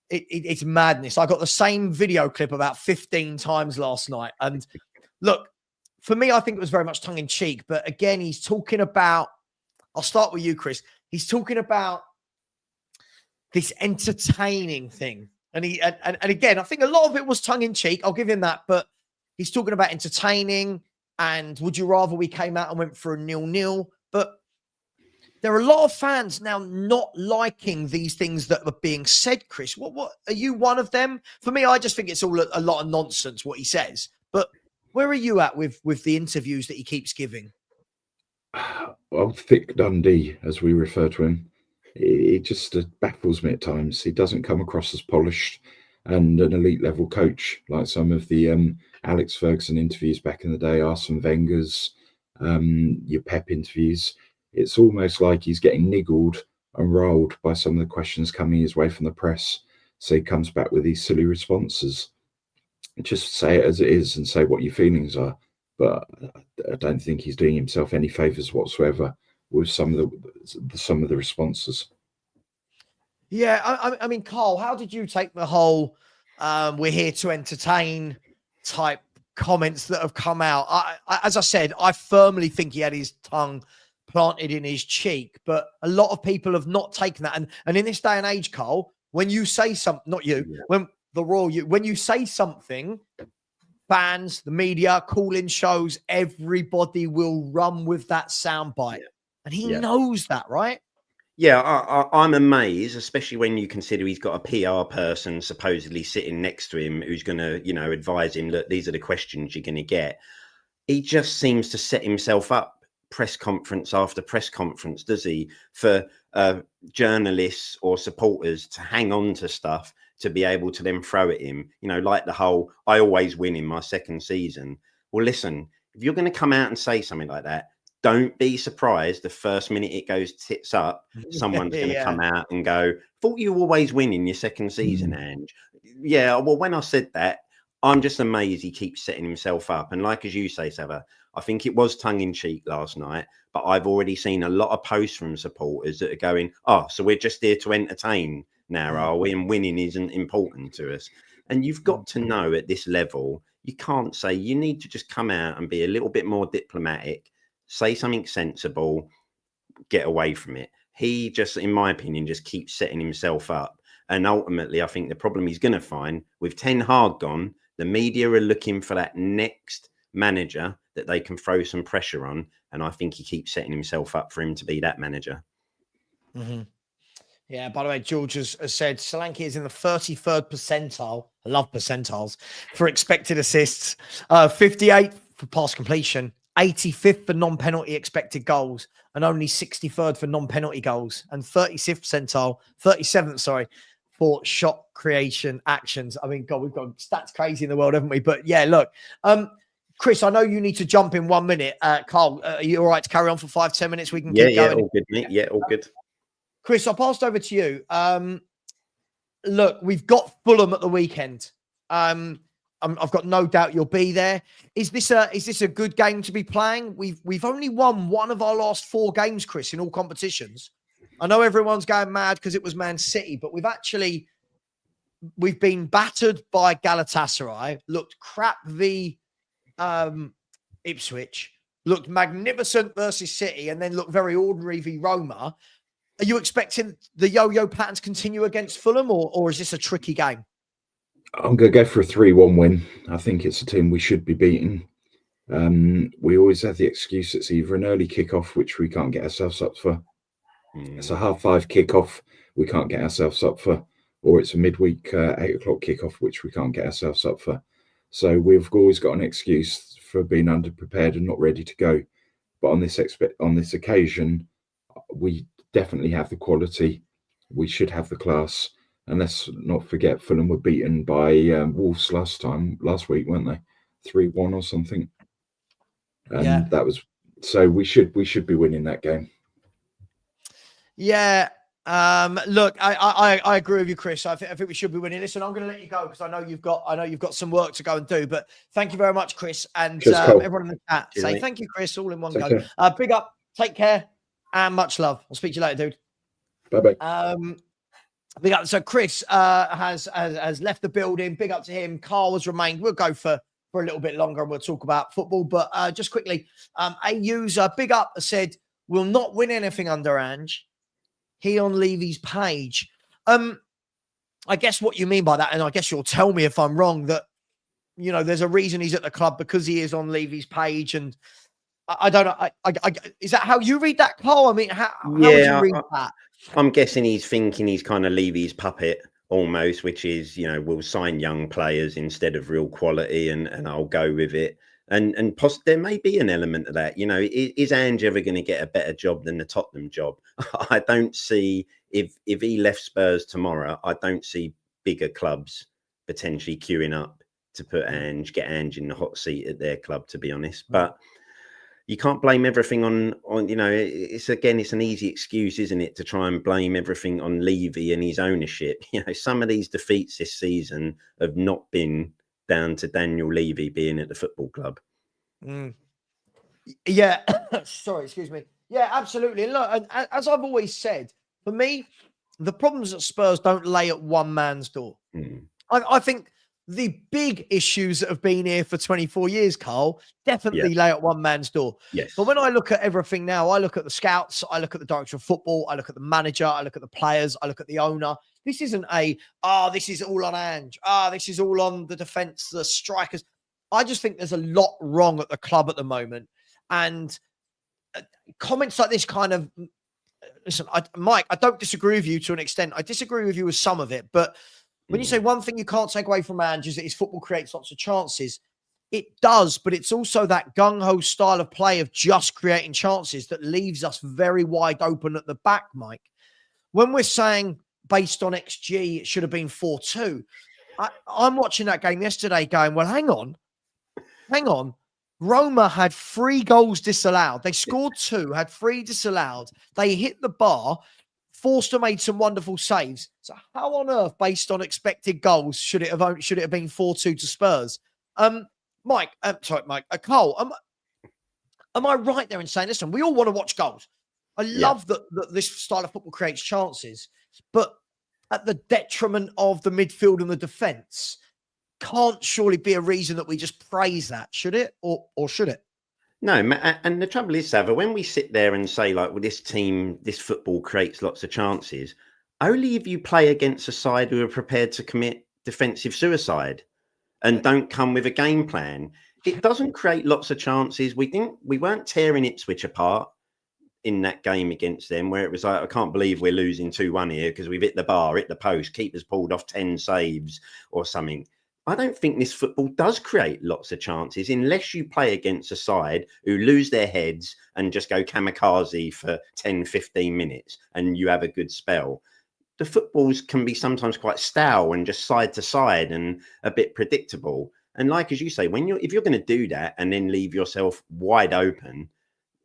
It's madness. I got the same video clip about 15 times last night. And look, for me, I think it was very much tongue in cheek. But again, he's talking about, I'll start with you, Chris. He's talking about this entertaining thing. And again, I think a lot of it was tongue in cheek. I'll give him that. But he's talking about entertaining. And would you rather we came out and went for a 0-0? But there are a lot of fans now not liking these things that are being said, Chris. What are you one of them? For me, I just think it's all a lot of nonsense what he says. But where are you at with the interviews that he keeps giving? Well, Thick Dundee, as we refer to him, it just baffles me at times. He doesn't come across as polished and an elite level coach like some of the Alex Ferguson interviews back in the day, Arsene Wenger's, your Pep interviews. It's almost like he's getting niggled and rolled by some of the questions coming his way from the press. So he comes back with these silly responses. Just say it as it is and say what your feelings are. But I don't think he's doing himself any favours whatsoever with some of the responses. Yeah, I mean, Karl, how did you take the whole "we're here to entertain" type comments that have come out? As I said, I firmly think he had his tongue planted in his cheek, but a lot of people have not taken that. And in this day and age, Karl, when you say something, not you, when the Royal, when you say something, fans, the media, call-in shows, everybody will run with that soundbite, and he knows that, right? Yeah, I'm amazed, especially when you consider he's got a PR person supposedly sitting next to him who's going to, advise him that these are the questions you're going to get. He just seems to set himself up press conference after press conference, does he, for journalists or supporters to hang on to stuff to be able to then throw at him, like the whole, I always win in my second season. Well, listen, if you're going to come out and say something like that, don't be surprised the first minute it goes tits up, someone's going to come out and go, thought you always win in your second season, Ange. Yeah, well, when I said that, I'm just amazed he keeps setting himself up. And like as you say, Savva, I think it was tongue-in-cheek last night, but I've already seen a lot of posts from supporters that are going, oh, so we're just here to entertain now, are we? And winning isn't important to us. And you've got to know at this level, you can't say, you need to just come out and be a little bit more diplomatic, say something sensible, get away from it. He just, in my opinion, just keeps setting himself up. And ultimately, I think the problem he's going to find with Ten Hag gone, the media are looking for that next manager that they can throw some pressure on. And I think he keeps setting himself up for him to be that manager. Mm-hmm. Yeah, by the way, George has said Solanke is in the 33rd percentile. I love percentiles for expected assists, 58 for pass completion, 85th for non-penalty expected goals, and only 63rd for non-penalty goals, and 37th, sorry, for shot creation actions. I mean, God, we've got stats crazy in the world, haven't we? But yeah, look, Chris, I know you need to jump in 1 minute. Karl, are you all right to carry on for 5-10 minutes? We can keep going. Yeah, all good, mate. Yeah, all good. Chris, I passed over to you. Look, we've got Fulham at the weekend. I've got no doubt you'll be there. Is this a good game to be playing? We've only won one of our last 4 games, Chris, in all competitions. I know everyone's going mad because it was Man City, but we've been battered by Galatasaray, looked crap v Ipswich, looked magnificent versus City, and then looked very ordinary v Roma. Are you expecting the yo-yo pattern to continue against Fulham, or is this a tricky game? I'm going to go for a 3-1 win. I think it's a team we should be beating. We always have the excuse it's either an early kickoff, which we can't get ourselves up for. It's a 5:30 kickoff we can't get ourselves up for, or it's a midweek 8 o'clock kickoff, which we can't get ourselves up for. So we've always got an excuse for being underprepared and not ready to go. But on this occasion, we definitely have the quality. We should have the class. And let's not forget, Fulham were beaten by Wolves last week, weren't they? 3-1 or something. And that was, so we should be winning that game. Yeah. Look, I agree with you, Chris. I think we should be winning. Listen, I'm going to let you go because I know you've got some work to go and do. But thank you very much, Chris, and everyone in the chat. Say thank you, Chris, all in one go. Big up, take care, and much love. I'll speak to you later, dude. Bye-bye. Big up. So Chris has left the building. Big up to him. Karl has remained. We'll go for a little bit longer and we'll talk about football. But just quickly, a user, big up, said, "Will not win anything under Ange. He on Levy's page." I guess what you mean by that, and I guess you'll tell me if I'm wrong, that there's a reason he's at the club because he is on Levy's page, and I don't know. Is that how you read that, Karl? I mean, how would you read that? I'm guessing he's thinking he's kind of Levy's puppet almost, which is, we'll sign young players instead of real quality, and I'll go with it. And there may be an element of that. Is Ange ever going to get a better job than the Tottenham job? I don't see, if he left Spurs tomorrow, I don't see bigger clubs potentially queuing up to get Ange in the hot seat at their club, to be honest. But you can't blame everything on it's an easy excuse, isn't it, to try and blame everything on Levy and his ownership. Some of these defeats this season have not been down to Daniel Levy being at the football club. Yeah. Sorry, excuse me. Yeah, absolutely. And look, as I've always said, for me, the problems at Spurs don't lay at one man's door. I think the big issues that have been here for 24 years, Karl, definitely lay at one man's door. Yes. But when I look at everything now, I look at the scouts, I look at the director of football, I look at the manager, I look at the players, I look at the owner. This isn't this is all on Ange. This is all on the defence, the strikers. I just think there's a lot wrong at the club at the moment. And comments like this kind of, listen, Mike, I don't disagree with you to an extent. I disagree with you with some of it, but when you say one thing you can't take away from Ange is that his football creates lots of chances, it does, but it's also that gung-ho style of play of just creating chances that leaves us very wide open at the back, Mike. When we're saying based on XG, it should have been 4-2, I'm watching that game yesterday going, well, hang on. Roma had 3 goals disallowed. They scored 2, had 3 disallowed. They hit the bar. Forster made some wonderful saves. So how on earth, based on expected goals, should it have been 4-2 to Spurs? Mike, Karl, am I right there in saying, listen, we all want to watch goals. I love that this style of football creates chances, but at the detriment of the midfield and the defence, can't surely be a reason that we just praise that, should it? Or should it? No, and the trouble is, Savva, when we sit there and say, like, well, this team, this football creates lots of chances, only if you play against a side who are prepared to commit defensive suicide and don't come with a game plan. It doesn't create lots of chances. We weren't tearing Ipswich apart in that game against them, where it was like, I can't believe we're losing 2-1 here because we've hit the bar, hit the post, keepers pulled off 10 saves or something. I don't think this football does create lots of chances unless you play against a side who lose their heads and just go kamikaze for 10, 15 minutes and you have a good spell. The footballs can be sometimes quite stale and just side to side and a bit predictable. And like, as you say, if you're going to do that and then leave yourself wide open,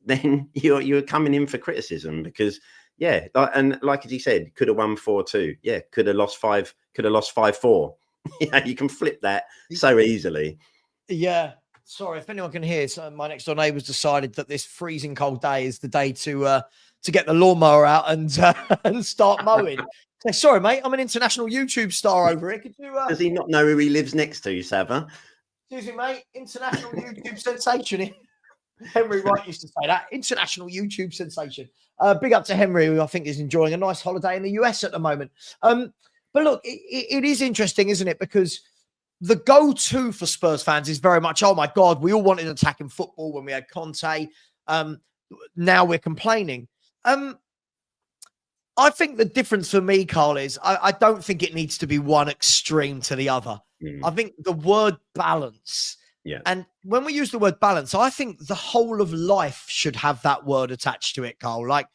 then you're coming in for criticism because, and like as he said, could have won 4-2. Yeah, could have lost 5-4. You can flip that so easily. Yeah. Sorry, if anyone can hear, so my next door neighbour's decided that this freezing cold day is the day to get the lawnmower out and start mowing. So, sorry, mate, I'm an international YouTube star over here. Could you? Does he not know who he lives next to, Savva? Excuse me, mate. International YouTube sensation. Henry Wright used to say that. International YouTube sensation. Big up to Henry, who I think is enjoying a nice holiday in the US at the moment. But look, it is interesting, isn't it? Because the go-to for Spurs fans is very much, oh my God, we all wanted attacking football when we had Conte. Now we're complaining. I think the difference for me, Karl, is I don't think it needs to be one extreme to the other. I think the word balance. Yeah. And when we use the word balance, I think the whole of life should have that word attached to it, Karl. Like,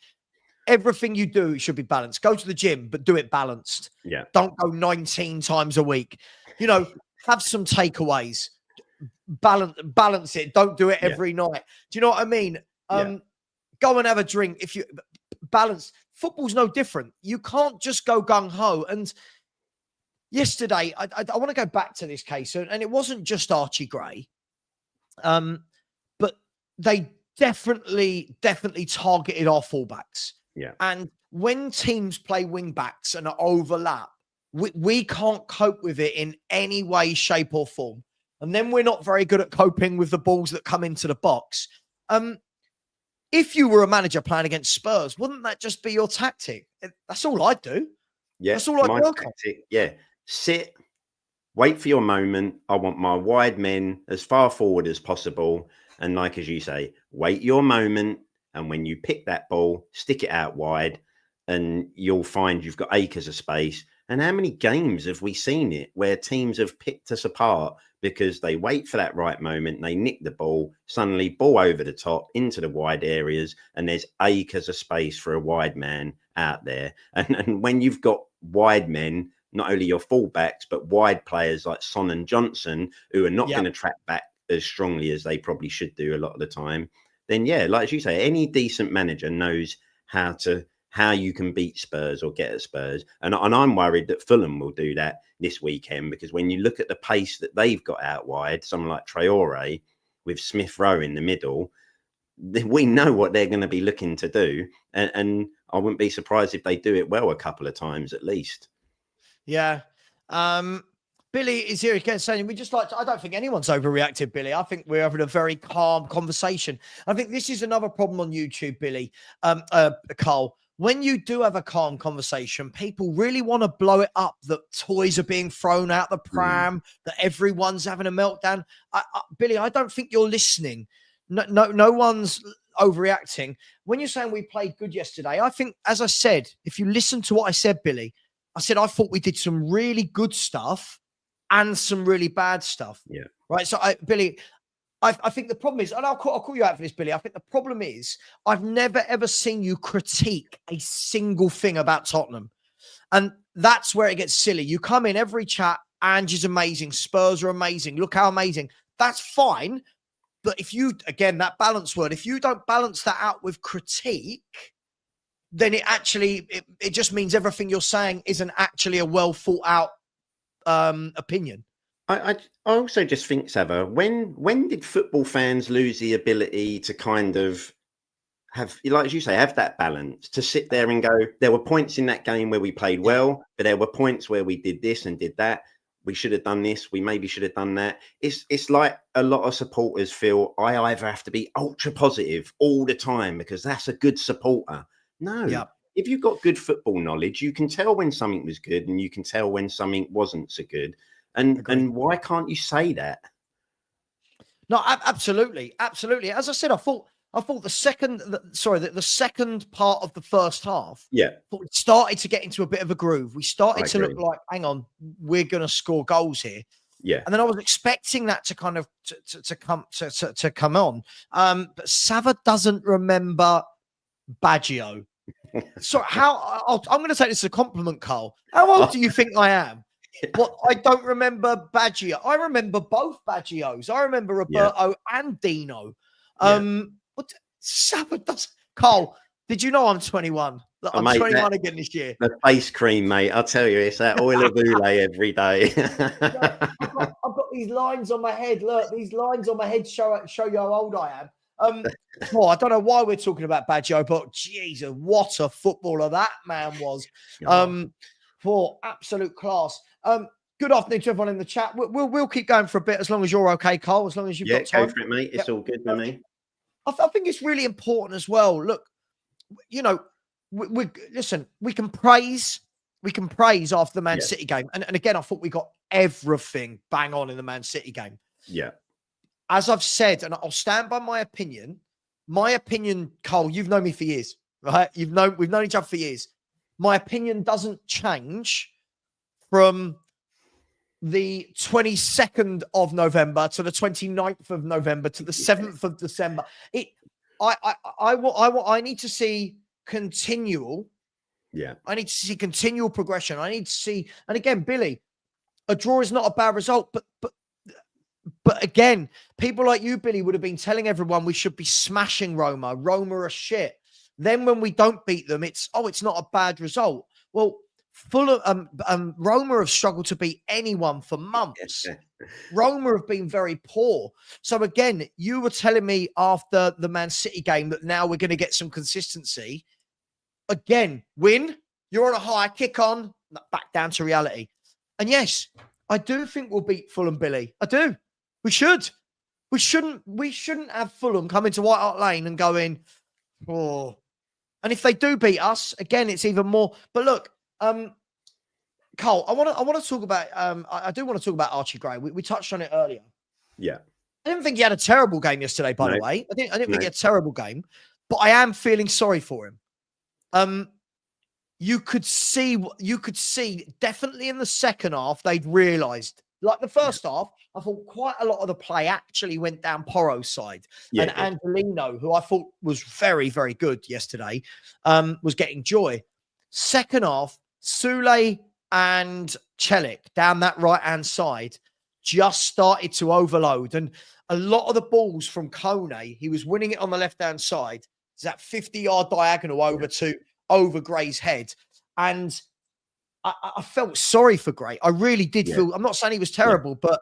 everything you do should be balanced. Go to the gym, but do it balanced. Yeah. Don't go 19 times a week. Have some takeaways. Balance it. Don't do it every night. Do you know what I mean? Go and have a drink. If you balance, football's no different. You can't just go gung-ho. And yesterday, I want to go back to this case, and it wasn't just Archie Gray, but they definitely targeted our fullbacks. Yeah. And when teams play wing backs and overlap, we can't cope with it in any way, shape, or form. And then we're not very good at coping with the balls that come into the box. If you were a manager playing against Spurs, wouldn't that just be your tactic? That's all I'd do. Yeah. That's all I'd work on. Yeah. Sit, wait for your moment. I want my wide men as far forward as possible. And like, as you say, wait your moment. And when you pick that ball, stick it out wide and you'll find you've got acres of space. And how many games have we seen it where teams have picked us apart because they wait for that right moment, they nick the ball, suddenly ball over the top into the wide areas, and there's acres of space for a wide man out there. And when you've got wide men, not only your fullbacks, but wide players like Son and Johnson, who are not going to track back as strongly as they probably should do a lot of the time, then yeah, like as you say, any decent manager knows how you can beat Spurs or get at Spurs. And I'm worried that Fulham will do that this weekend, because when you look at the pace that they've got out wide, someone like Traore with Smith Rowe in the middle, we know what they're going to be looking to do. And I wouldn't be surprised if they do it well a couple of times at least. Yeah. Billy is here again saying, I don't think anyone's overreacted, Billy. I think we're having a very calm conversation. I think this is another problem on YouTube, Billy, Karl. When you do have a calm conversation, people really want to blow it up that toys are being thrown out the pram, that everyone's having a meltdown. Billy, I don't think you're listening. No one's overreacting. When you're saying we played good yesterday, I think, as I said, if you listen to what I said, Billy, I said I thought we did some really good stuff and some really bad stuff. Yeah. Right. So, Billy, I think the problem is, and I'll call you out for this, Billy. I think the problem is I've never, ever seen you critique a single thing about Tottenham. And that's where it gets silly. You come in every chat, Ange is amazing, Spurs are amazing, look how amazing. That's fine. But if you, again, that balance word, if you don't balance that out with critique, then it just means everything you're saying isn't actually a well thought out opinion. I also just think, Savva, when did football fans lose the ability to kind of have, like as you say, have that balance, to sit there and go, there were points in that game where we played well, but there were points where we did this and did that. We should have done this. We maybe should have done that. It's like a lot of supporters feel I either have to be ultra positive all the time because that's a good supporter. No. If you've got good football knowledge, you can tell when something was good and you can tell when something wasn't so good. And why can't you say that? No, absolutely. Absolutely. As I said, I thought the second part of the first half, thought it started to get into a bit of a groove. We started to look like, hang on, we're going to score goals here. Yeah. And then I was expecting that to kind of to come on. But Savva doesn't remember Baggio. So I'm going to take this as a compliment, Karl. How old do you think I am? What, I don't remember Baggio. I remember both Baggios. I remember Roberto and Dino. What Savva does? Karl, did you know I'm 21? Look, I'm 21 again this year. The face cream, mate. I'll tell you, it's that oil of Boulay every day. I've got these lines on my head. Look, these lines on my head show you how old I am. I don't know why we're talking about Baggio, but Jesus, what a footballer that man was. For absolute class. Good afternoon to everyone in the chat. We'll keep going for a bit as long as you're okay, Karl, as long as you've got time. Go for it, mate. It's all good with me. I think it's really important as well. Look, you know, listen, we can praise after the Man City game. And again, I thought we got everything bang on in the Man City game. Yeah. As I've said, and I'll stand by my opinion, Karl, you've known me for years, right? We've known each other for years. My opinion doesn't change from the 22nd of November to the 29th of November to the 7th of December. I need to see continual. Yeah. I need to see continual progression. I need to see, and again, Billy, a draw is not a bad result, but again, people like you, Billy, would have been telling everyone we should be smashing Roma. Roma are shit. Then when we don't beat them, it's not a bad result. Well, Roma have struggled to beat anyone for months. Roma have been very poor. So again, you were telling me after the Man City game that now we're going to get some consistency. Again, win, you're on a high, kick on, back down to reality. And yes, I do think we'll beat Fulham, Billy. I do. We should. We shouldn't have Fulham come into White Hart Lane and go in, oh. And if they do beat us, again, it's even more. But look, Karl, I want to talk about. I do want to talk about Archie Gray. We touched on it earlier. Yeah, I didn't think he had a terrible game yesterday. By the way, I didn't think he had a terrible game, but I am feeling sorry for him. You could see definitely in the second half they'd realised. Like the first half, I thought quite a lot of the play actually went down Porro's side. And Angelino, who I thought was very, very good yesterday, was getting joy. Second half, Sule and Celik down that right-hand side just started to overload. And a lot of the balls from Kone, he was winning it on the left-hand side. It's that 50-yard diagonal over Gray's head. And I felt sorry for Gray. I really did feel, I'm not saying he was terrible, but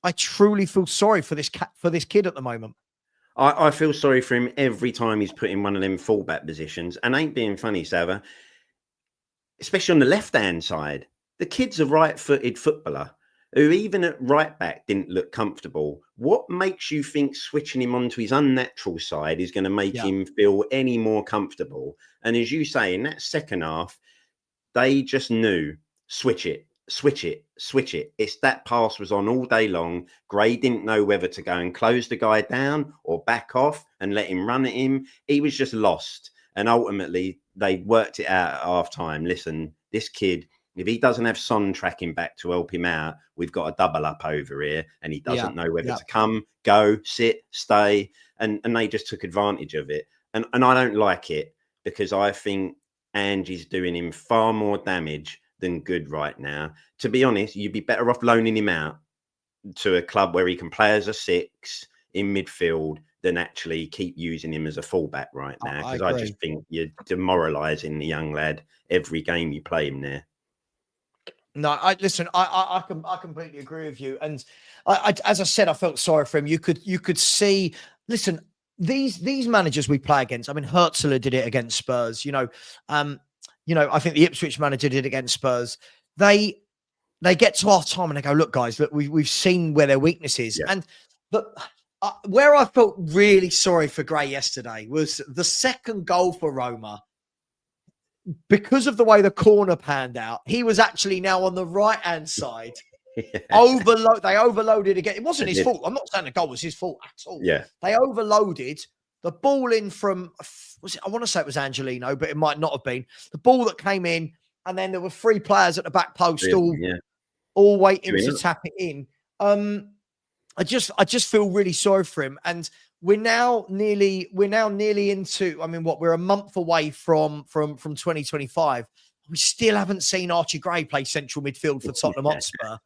I truly feel sorry for this kid at the moment. I feel sorry for him every time he's put in one of them fullback positions. And ain't being funny, Savva, especially on the left-hand side. The kid's a right-footed footballer who even at right back didn't look comfortable. What makes you think switching him onto his unnatural side is going to make him feel any more comfortable? And as you say, in that second half, they just knew, switch it. It's that pass was on all day long. Gray didn't know whether to go and close the guy down or back off and let him run at him. He was just lost. And ultimately, they worked it out at half time. Listen, this kid, if he doesn't have Son tracking back to help him out, we've got a double up over here. And he doesn't know whether to come, go, sit, stay. And they just took advantage of it. And I don't like it because I think Ange is doing him far more damage than good right now. To be honest, you'd be better off loaning him out to a club where he can play as a 6 in midfield than actually keep using him as a fullback right now. Because I just think you're demoralising the young lad every game you play him there. No, I completely agree with you. And I as I said, I felt sorry for him. You could see, listen, these managers we play against. I mean, Herzler did it against Spurs. I think the Ipswich manager did it against Spurs. They get to half time and they go, look, guys, look, we've seen where their weakness is. And where I felt really sorry for Gray yesterday was the second goal for Roma. Because of the way the corner panned out, he was actually now on the right-hand side. They overloaded again. It wasn't his fault. I'm not saying the goal was his fault at all. Yeah. They overloaded the ball in from, I want to say it was Angelino, but it might not have been. The ball that came in, and then there were 3 players at the back post all waiting to tap it in. I just feel really sorry for him. And we're now nearly into, I mean, we're a month away from 2025. We still haven't seen Archie Gray play central midfield for Tottenham Hotspur.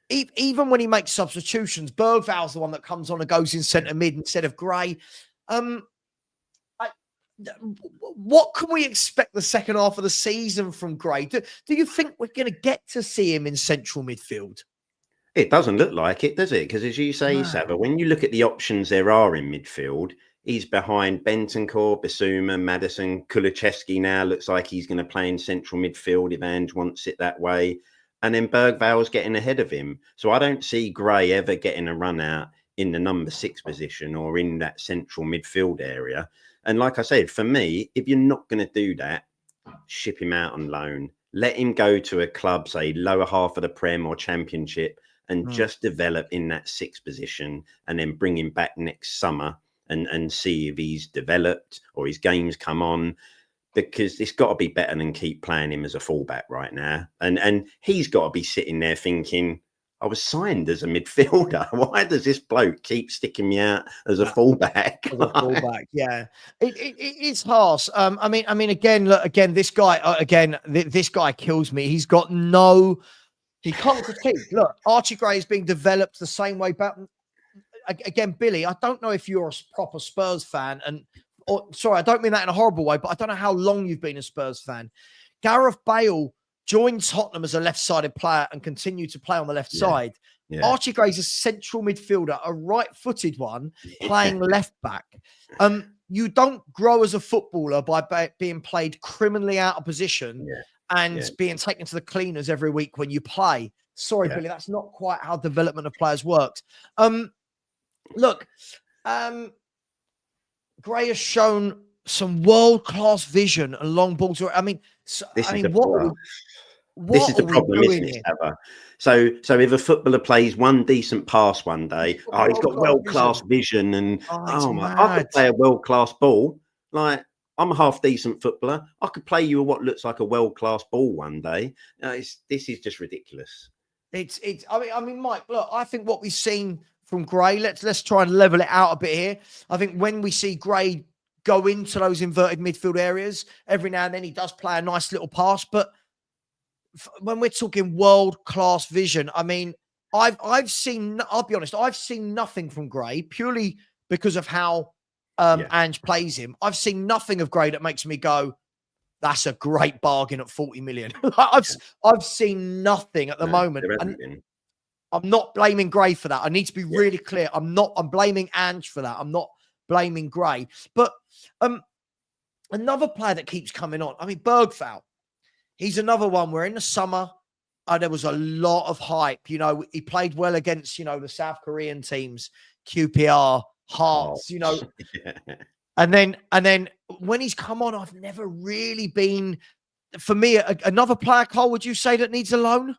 Even when he makes substitutions, Bergval's the one that comes on and goes in centre mid instead of Gray. What can we expect the second half of the season from Gray? Do you think we're going to get to see him in central midfield? It doesn't look like it, does it? Because as you say, Savva, when you look at the options there are in midfield, he's behind Bentancur, Bissouma, Maddison, Kulusevski now looks like he's going to play in central midfield if Ange wants it that way. And then Bergval's getting ahead of him. So I don't see Gray ever getting a run out in the number 6 position or in that central midfield area. And like I said, for me, if you're not going to do that, ship him out on loan. Let him go to a club, say, lower half of the Prem or Championship, and just develop in that 6 position and then bring him back next summer and see if he's developed or his game's come on, because it's got to be better than keep playing him as a fullback right now. And he's got to be sitting there thinking, I was signed as a midfielder. Why does this bloke keep sticking me out as a fullback? As a fullback, yeah. It's harsh. I mean, again, this guy kills me. He's got he can't critique. Look, Archie Gray is being developed the same way. But again, Billy, I don't know if you're a proper Spurs fan, sorry, I don't mean that in a horrible way, but I don't know how long you've been a Spurs fan. Gareth Bale joined Tottenham as a left-sided player and continued to play on the left side. Yeah. Archie Gray's a central midfielder, a right-footed one, playing left back. You don't grow as a footballer by being played criminally out of position and being taken to the cleaners every week when you play. Sorry, Billy, that's not quite how development of players works. Look, Gray has shown some world-class vision and long balls. I mean, this is the problem, isn't it, Savva? So if a footballer plays one decent pass one day, he's got world-class vision and I could play a world-class ball. Like, I'm a half-decent footballer. I could play you what looks like a world-class ball one day. This is just ridiculous. I mean, Mike, look, I think what we've seen from Gray, let's try and level it out a bit here. I think when we see Gray go into those inverted midfield areas, every now and then he does play a nice little pass. But when we're talking world-class vision, I mean, I've seen. I'll be honest. I've seen nothing from Gray purely because of how Ange plays him. I've seen nothing of Gray that makes me go, "That's a great bargain at 40 million." I've seen nothing at the moment, and I'm not blaming Gray for that. I need to be really clear. I'm blaming Ange for that. I'm not blaming Gray. But another player that keeps coming on. I mean, Bergvall. He's another one where in the summer. There was a lot of hype. You know, he played well against, you know, the South Korean teams, QPR, Hearts, you know. And then when he's come on, I've never really been, for me, another player, Karl, would you say that needs a loan?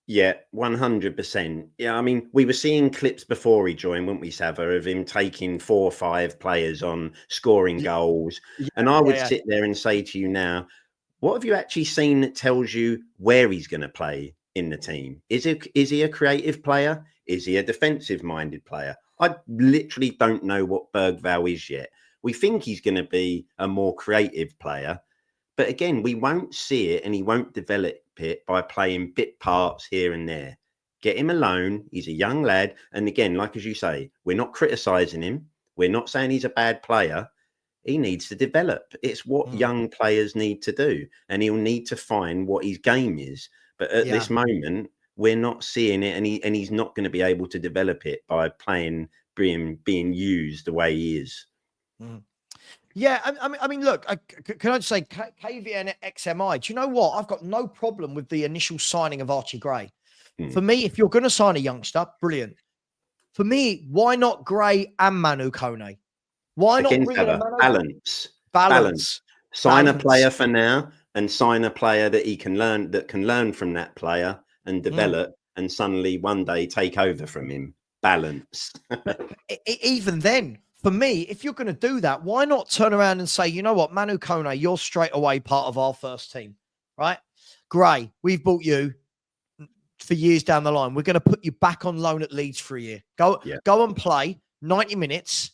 Yeah, 100%. Yeah, I mean, we were seeing clips before he joined, weren't we, Savva, of him taking 4 or 5 players on, scoring goals. And I would sit there and say to you now, what have you actually seen that tells you where he's going to play in the team? Is he a creative player? Is he a defensive-minded player? I literally don't know what Bergvall is yet. We think he's going to be a more creative player. But again, we won't see it and he won't develop it by playing bit parts here and there. Get him alone. He's a young lad. And again, like as you say, we're not criticising him. We're not saying he's a bad player. He needs to develop. It's what young players need to do. And he'll need to find what his game is. But at this moment, we're not seeing it. And he's not going to be able to develop it by being used the way he is. Yeah, I mean, look, can I just say, KVN XMI, do you know what? I've got no problem with the initial signing of Archie Gray. For me, if you're going to sign a youngster, brilliant. For me, why not Gray and Manu Kone? Why not bring in a balance? Sign a player for now and sign a player that he can learn from that player and develop and suddenly one day take over from him. Balance. Even then, for me, if you're going to do that, why not turn around and say, you know what, Manu Kone, you're straight away part of our first team, right? Gray, we've bought you for years down the line. We're going to put you back on loan at Leeds for a year. Go and play 90 minutes.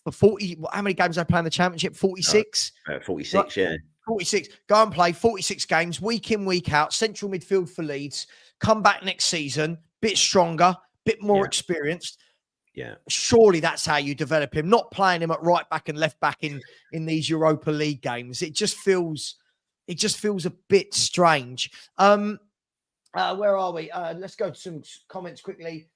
For 40, how many games they play in the Championship? 46? 46, right? Yeah. 46. Go and play 46 games, week in, week out, central midfield for Leeds. Come back next season, bit stronger, bit more experienced. Yeah. Surely that's how you develop him, not playing him at right back and left back in these Europa League games. It just feels a bit strange. Where are we? Let's go to some comments quickly.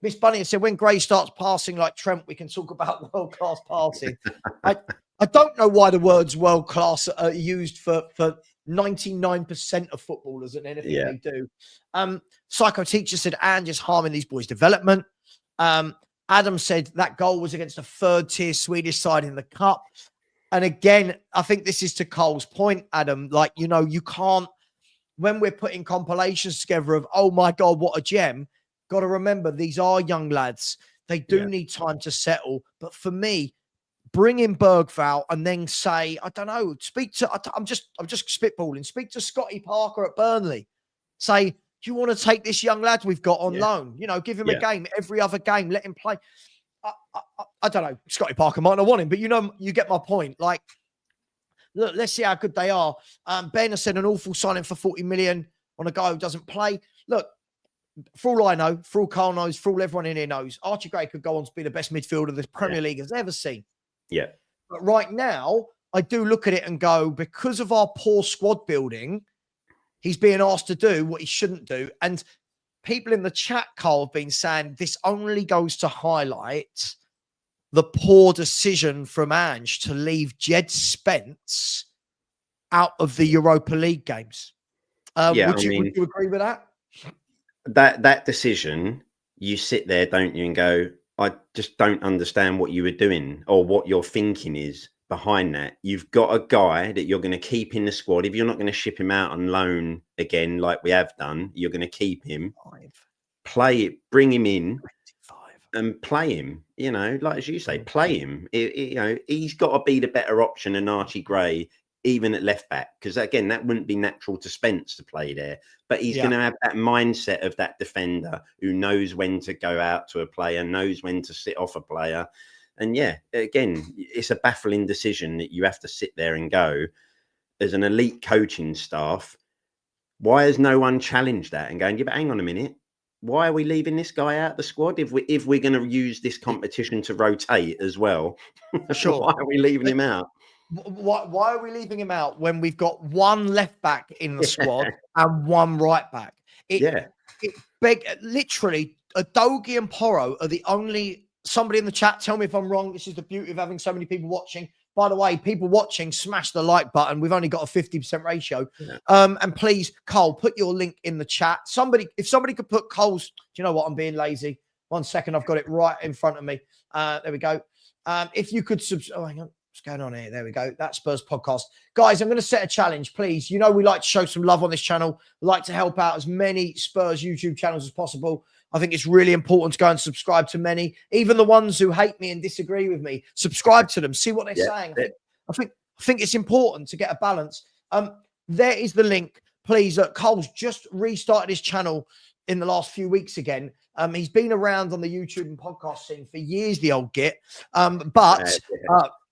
Miss Bunny has said, when Gray starts passing like Trent, we can talk about world-class passing. I don't know why the words world-class are used for 99% of footballers and anything they do. Psycho Teacher said, Ange is harming these boys' development. Adam said that goal was against a third-tier Swedish side in the Cup. And again, I think this is to Karl's point, Adam. Like, you know, you can't, when we're putting compilations together of, oh my God, what a gem, got to remember these are young lads. They do need time to settle. But for me, bring in Bergvall and then say, I don't know, I'm just spitballing. Speak to Scotty Parker at Burnley. Say, do you want to take this young lad we've got on loan? You know, give him a game, every other game, let him play. I don't know. Scotty Parker might not want him, but you know, you get my point. Like, look, let's see how good they are. Ben has said an awful signing for 40 million on a guy who doesn't play. Look, for all I know, for all Karl knows, for all everyone in here knows, Archie Gray could go on to be the best midfielder the Premier League has ever seen. Yeah. But right now, I do look at it and go, because of our poor squad building, he's being asked to do what he shouldn't do. And people in the chat, Karl, have been saying this only goes to highlight the poor decision from Ange to leave Jed Spence out of the Europa League games. Would you agree with that? That decision, you sit there, don't you, and go, I just don't understand what you were doing or what your thinking is behind that. You've got a guy that you're going to keep in the squad. If you're not going to ship him out on loan again, like we have done, you're going to keep him, play it, bring him in and play him, you know, like as you say, play him. You know, he's got to be the better option than Archie Gray, even at left back, because again, that wouldn't be natural to Spence to play there. But he's going to have that mindset of that defender who knows when to go out to a player, knows when to sit off a player. And yeah, again, it's a baffling decision that you have to sit there and go, as an elite coaching staff, why has no one challenged that and going, yeah, but hang on a minute, why are we leaving this guy out the squad if we're going to use this competition to rotate as well? Sure. Why are we leaving him out? Why are we leaving him out when we've got one left back in the squad and one right back? Literally, Adogi and Porro are the only. Somebody in the chat, tell me if I'm wrong. This is the beauty of having so many people watching. By the way, people watching, smash the like button. We've only got a 50% ratio. Yeah. And please, Karl, put your link in the chat. If somebody could put Karl's, do you know what? I'm being lazy. 1 second, I've got it right in front of me. There we go. If you could hang on. What's going on here? There we go. That Spurs podcast. Guys, I'm going to set a challenge, please. You know, we like to show some love on this channel. We like to help out as many Spurs YouTube channels as possible. I think it's really important to go and subscribe to many, even the ones who hate me and disagree with me. Subscribe to them. See what they're saying. I think it's important to get a balance. There is the link. Please, Karl's just restarted his channel in the last few weeks again. He's been around on the YouTube and podcast scene for years, the old git.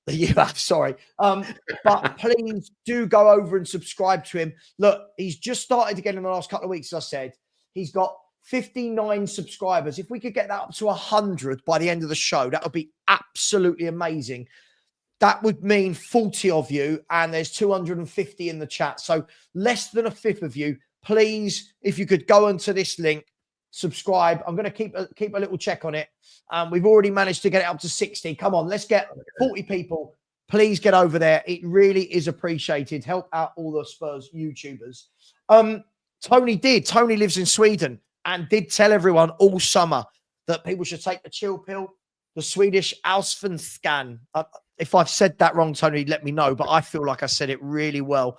Yeah, sorry. But please do go over and subscribe to him. Look, he's just started again in the last couple of weeks, as I said. He's got 59 subscribers. If we could get that up to 100 by the end of the show, that would be absolutely amazing. That would mean 40 of you, and there's 250 in the chat. So less than a fifth of you. Please, if you could go onto this link, subscribe. I'm going to keep a little check on it. We've already managed to get it up to 60. Come on, let's get 40 people. Please get over there. It really is appreciated. Help out all the Spurs YouTubers. Tony lives in Sweden and did tell everyone all summer that people should take the chill pill, the Swedish Allsvenskan. If I've said that wrong, Tony, let me know. But I feel like I said it really well.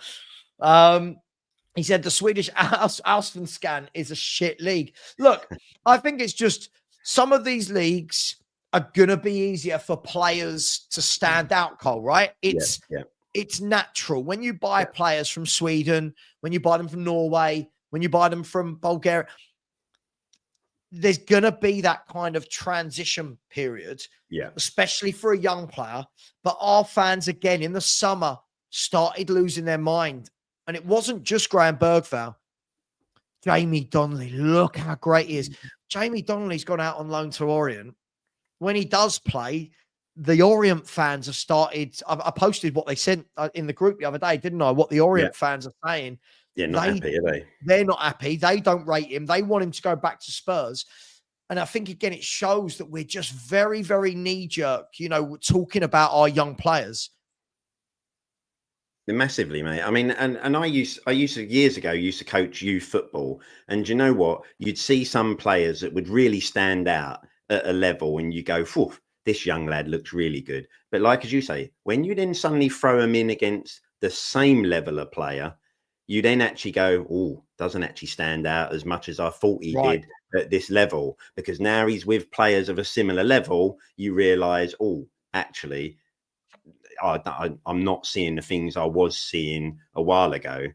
He said the Swedish Allsvenskan is a shit league. Look, I think it's just some of these leagues are going to be easier for players to stand out, Karl, right? It's natural. When you buy players from Sweden, when you buy them from Norway, when you buy them from Bulgaria, there's going to be that kind of transition period, especially for a young player. But our fans, again, in the summer, started losing their mind. And it wasn't just Graham Bergvall. Jamie Donnelly, look how great he is. Jamie Donnelly's gone out on loan to Orient. When he does play, the Orient fans have started. I posted what they sent in the group the other day, didn't I? What the Orient fans are saying. Yeah, not happy, are they? They're not happy. They don't rate him. They want him to go back to Spurs. And I think, again, it shows that we're just very, very knee-jerk, talking about our young players. Massively, mate. I mean, and I used to years ago coach youth football, and you know what? You'd see some players that would really stand out at a level, and you go, "Phew, this young lad looks really good." But like as you say, when you then suddenly throw him in against the same level of player, you then actually go, "Oh, doesn't actually stand out as much as I thought he did at this level." Because now he's with players of a similar level, you realise, "Oh, actually." I'm not seeing the things I was seeing a while ago.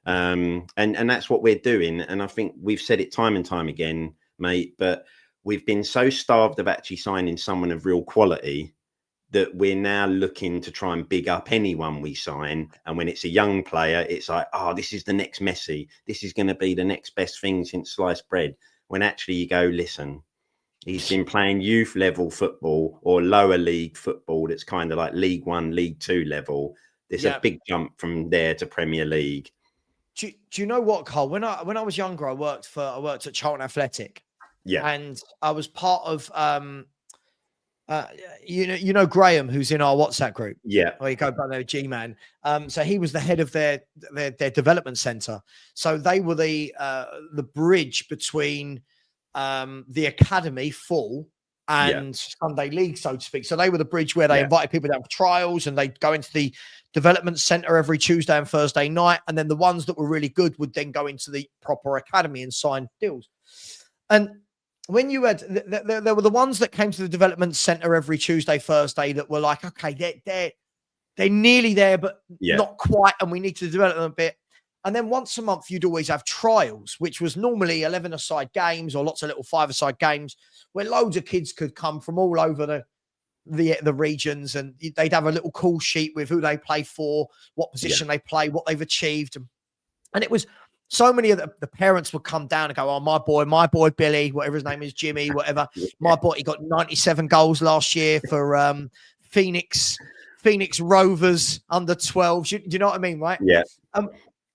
And that's what we're doing. And I think we've said it time and time again, mate, but we've been so starved of actually signing someone of real quality that we're now looking to try and big up anyone we sign. And when it's a young player, it's like, oh, this is the next Messi. This is going to be the next best thing since sliced bread. When actually you go, listen, he's been playing youth level football or lower league football. That's kind of like League One, League Two level. There's a big jump from there to Premier League. Do you know what, Karl? When I was younger, I worked at Charlton Athletic. Yeah, and I was part of Graham, who's in our WhatsApp group. Yeah, where you go by there, G-Man. So he was the head of their development center. So they were the bridge between the academy full and Sunday league, so to speak. So they were the bridge where they invited people down for trials, and they'd go into the development center every Tuesday and Thursday night. And then the ones that were really good would then go into the proper academy and sign deals. And when you had, there were the ones that came to the development center every Tuesday, Thursday that were like, okay, they're nearly there, but not quite. And we need to develop them a bit. And then once a month, you'd always have trials, which was normally 11-a-side games or lots of little 5-a-side games where loads of kids could come from all over the regions, and they'd have a little call sheet with who they play for, what position they play, what they've achieved. And it was so many of the parents would come down and go, oh, my boy, Billy, whatever his name is, Jimmy, whatever. My boy, he got 97 goals last year for Phoenix Rovers under 12s. Do you know what I mean, right? Yeah.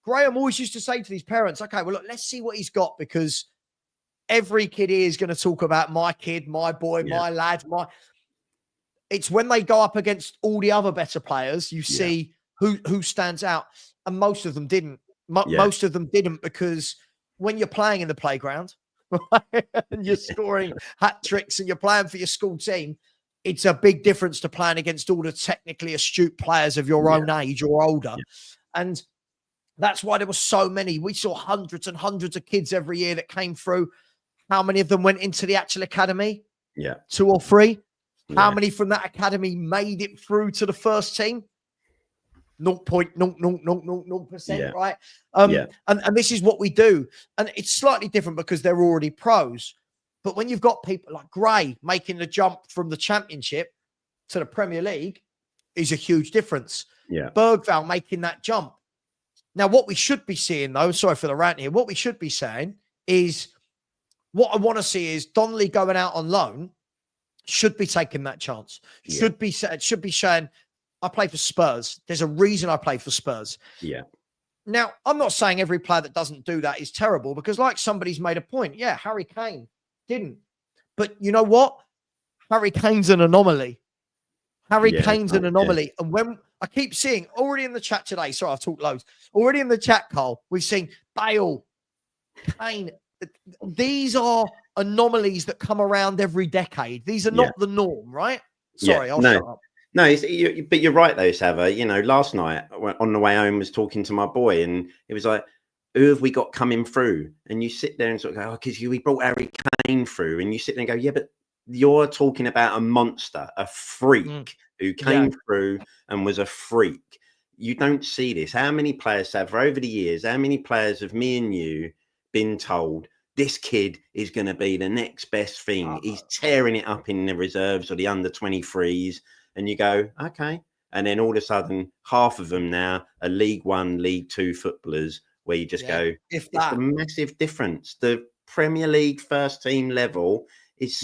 Graham always used to say to these parents, okay, well, look, let's see what he's got, because every kid here is going to talk about my kid, my boy, my lad, It's when they go up against all the other better players, you see who stands out, and most of them didn't. Most of them didn't, because when you're playing in the playground, right, and you're scoring hat tricks and you're playing for your school team, it's a big difference to playing against all the technically astute players of your own age or older. And that's why there were so many. We saw hundreds and hundreds of kids every year that came through. How many of them went into the actual academy? 2 or 3. How many from that academy made it through to the first team? 0.0000%, right? And this is what we do. And it's slightly different because they're already pros. But when you've got people like Gray making the jump from the Championship to the Premier League is a huge difference. Bergvall making that jump. Now, what we should be seeing, though, sorry for the rant here, what we should be saying is, what I want to see is Donnelly going out on loan should be taking that chance. Should be showing, I play for Spurs. There's a reason I play for Spurs. Now, I'm not saying every player that doesn't do that is terrible, because like somebody's made a point. Yeah, Harry Kane didn't. But you know what? Harry Kane's an anomaly. Harry Kane's an anomaly. And when I keep seeing already in the chat today, sorry, I've talked loads. Already in the chat, Karl, we've seen Bale, Kane. These are anomalies that come around every decade. These are not the norm, right? Sorry, I'll shut up. No, but you're right though, Savva. You know, last night on the way home, was talking to my boy, and it was like, who have we got coming through? And you sit there and sort of go, oh, because we brought Harry Kane through, and you sit there and go, yeah, but you're talking about a monster, a freak who came through and was a freak. You don't see this. How many players, Savva, over the years, how many players have me and you been told, this kid is going to be the next best thing? He's tearing it up in the reserves or the under 23s. And you go, okay. And then all of a sudden, half of them now are League One, League Two footballers, where you just go, it's a massive difference. The Premier League first team level is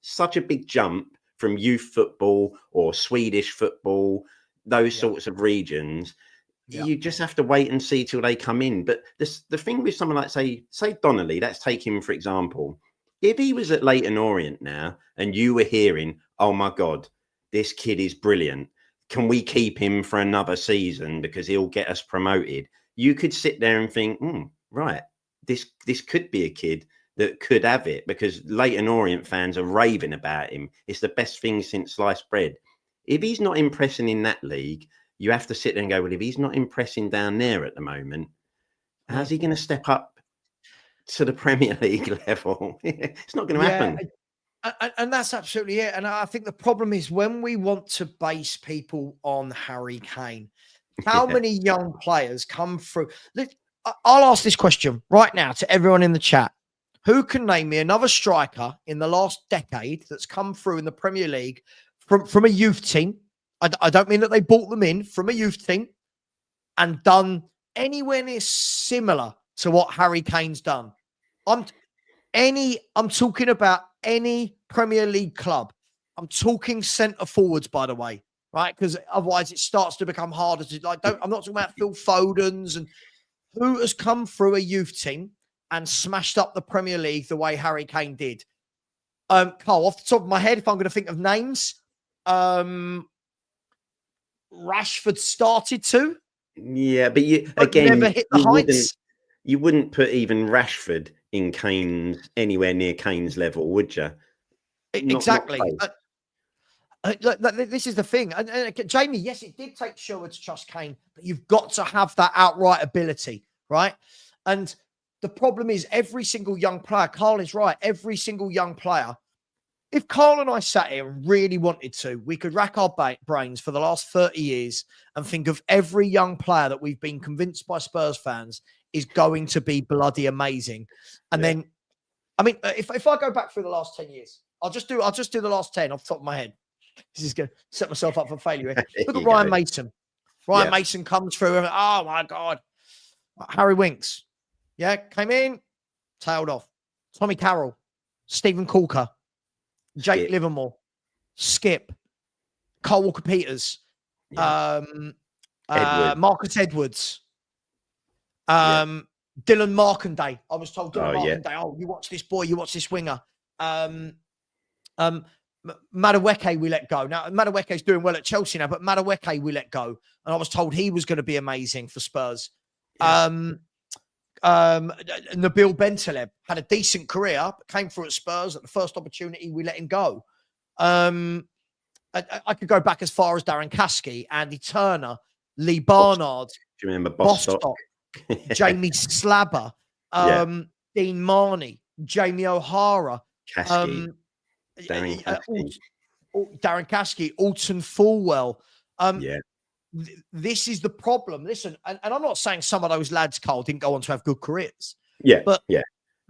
such a big jump from youth football or Swedish football, those sorts of regions. You just have to wait and see till they come in. But the thing with someone like, say Donnelly, let's take him for example. If he was at Leyton Orient now and you were hearing, oh my God, this kid is brilliant, can we keep him for another season because he'll get us promoted? You could sit there and think, right, this could be a kid that could have it, because Leyton Orient fans are raving about him. It's the best thing since sliced bread. If he's not impressing in that league, you have to sit there and go, well, if he's not impressing down there at the moment, how's he going to step up to the Premier League level? It's not going to happen. And that's absolutely it. And I think the problem is when we want to base people on Harry Kane, how many young players come through? I'll ask this question right now to everyone in the chat. Who can name me another striker in the last decade that's come through in the Premier League from a youth team? I don't mean that they bought them in, from a youth team, and done anywhere near similar to what Harry Kane's done. I'm talking about any Premier League club. I'm talking centre forwards, by the way, right? Because otherwise it starts to become harder to I'm not talking about Phil Foden's, and who has come through a youth team and smashed up the Premier League the way Harry Kane did. Karl, off the top of my head, if I'm going to think of names, Rashford started to. Yeah, but never hit the heights. You wouldn't put even Rashford in Kane's, anywhere near Kane's level, would you? Exactly. This is the thing. And Jamie, yes, it did take Sherwood to trust Kane, but you've got to have that outright ability, right? And the problem is every single young player, Karl is right, every single young player, if Karl and I sat here and really wanted to, we could rack our brains for the last 30 years and think of every young player that we've been convinced by Spurs fans is going to be bloody amazing. And then, I mean, if I go back through the last 10 years, I'll just do the last 10 off the top of my head. This is going to set myself up for failure. Look at Ryan Mason. Ryan Mason comes through and, oh my God. Harry Winks. Yeah, came in, tailed off. Tommy Carroll, Stephen Corker, Jake Skip. Livermore, Skip, Carl Walker-Peters, Edward. Marcus Edwards, Yeah. Dylan Markanday. I was told Dylan Oh, yeah. Markanday, oh, you watch this boy, you watch this winger. Madueke we let go. Now, Madueke's doing well at Chelsea now, but Madueke we let go. And I was told he was going to be amazing for Spurs. Yeah. Nabil Bentaleb had a decent career, but came through at Spurs at the first opportunity. We let him go. I could go back as far as Darren Caskey, Andy Turner, Lee Barnard. Do you remember Bostock? Jamie Slabber, Dean Marnie, Jamie O'Hara, Caskey. Darren Caskey, Alton Fulwell. Yeah. This is the problem. Listen, and I'm not saying some of those lads, Karl, didn't go on to have good careers. Yeah. But yeah.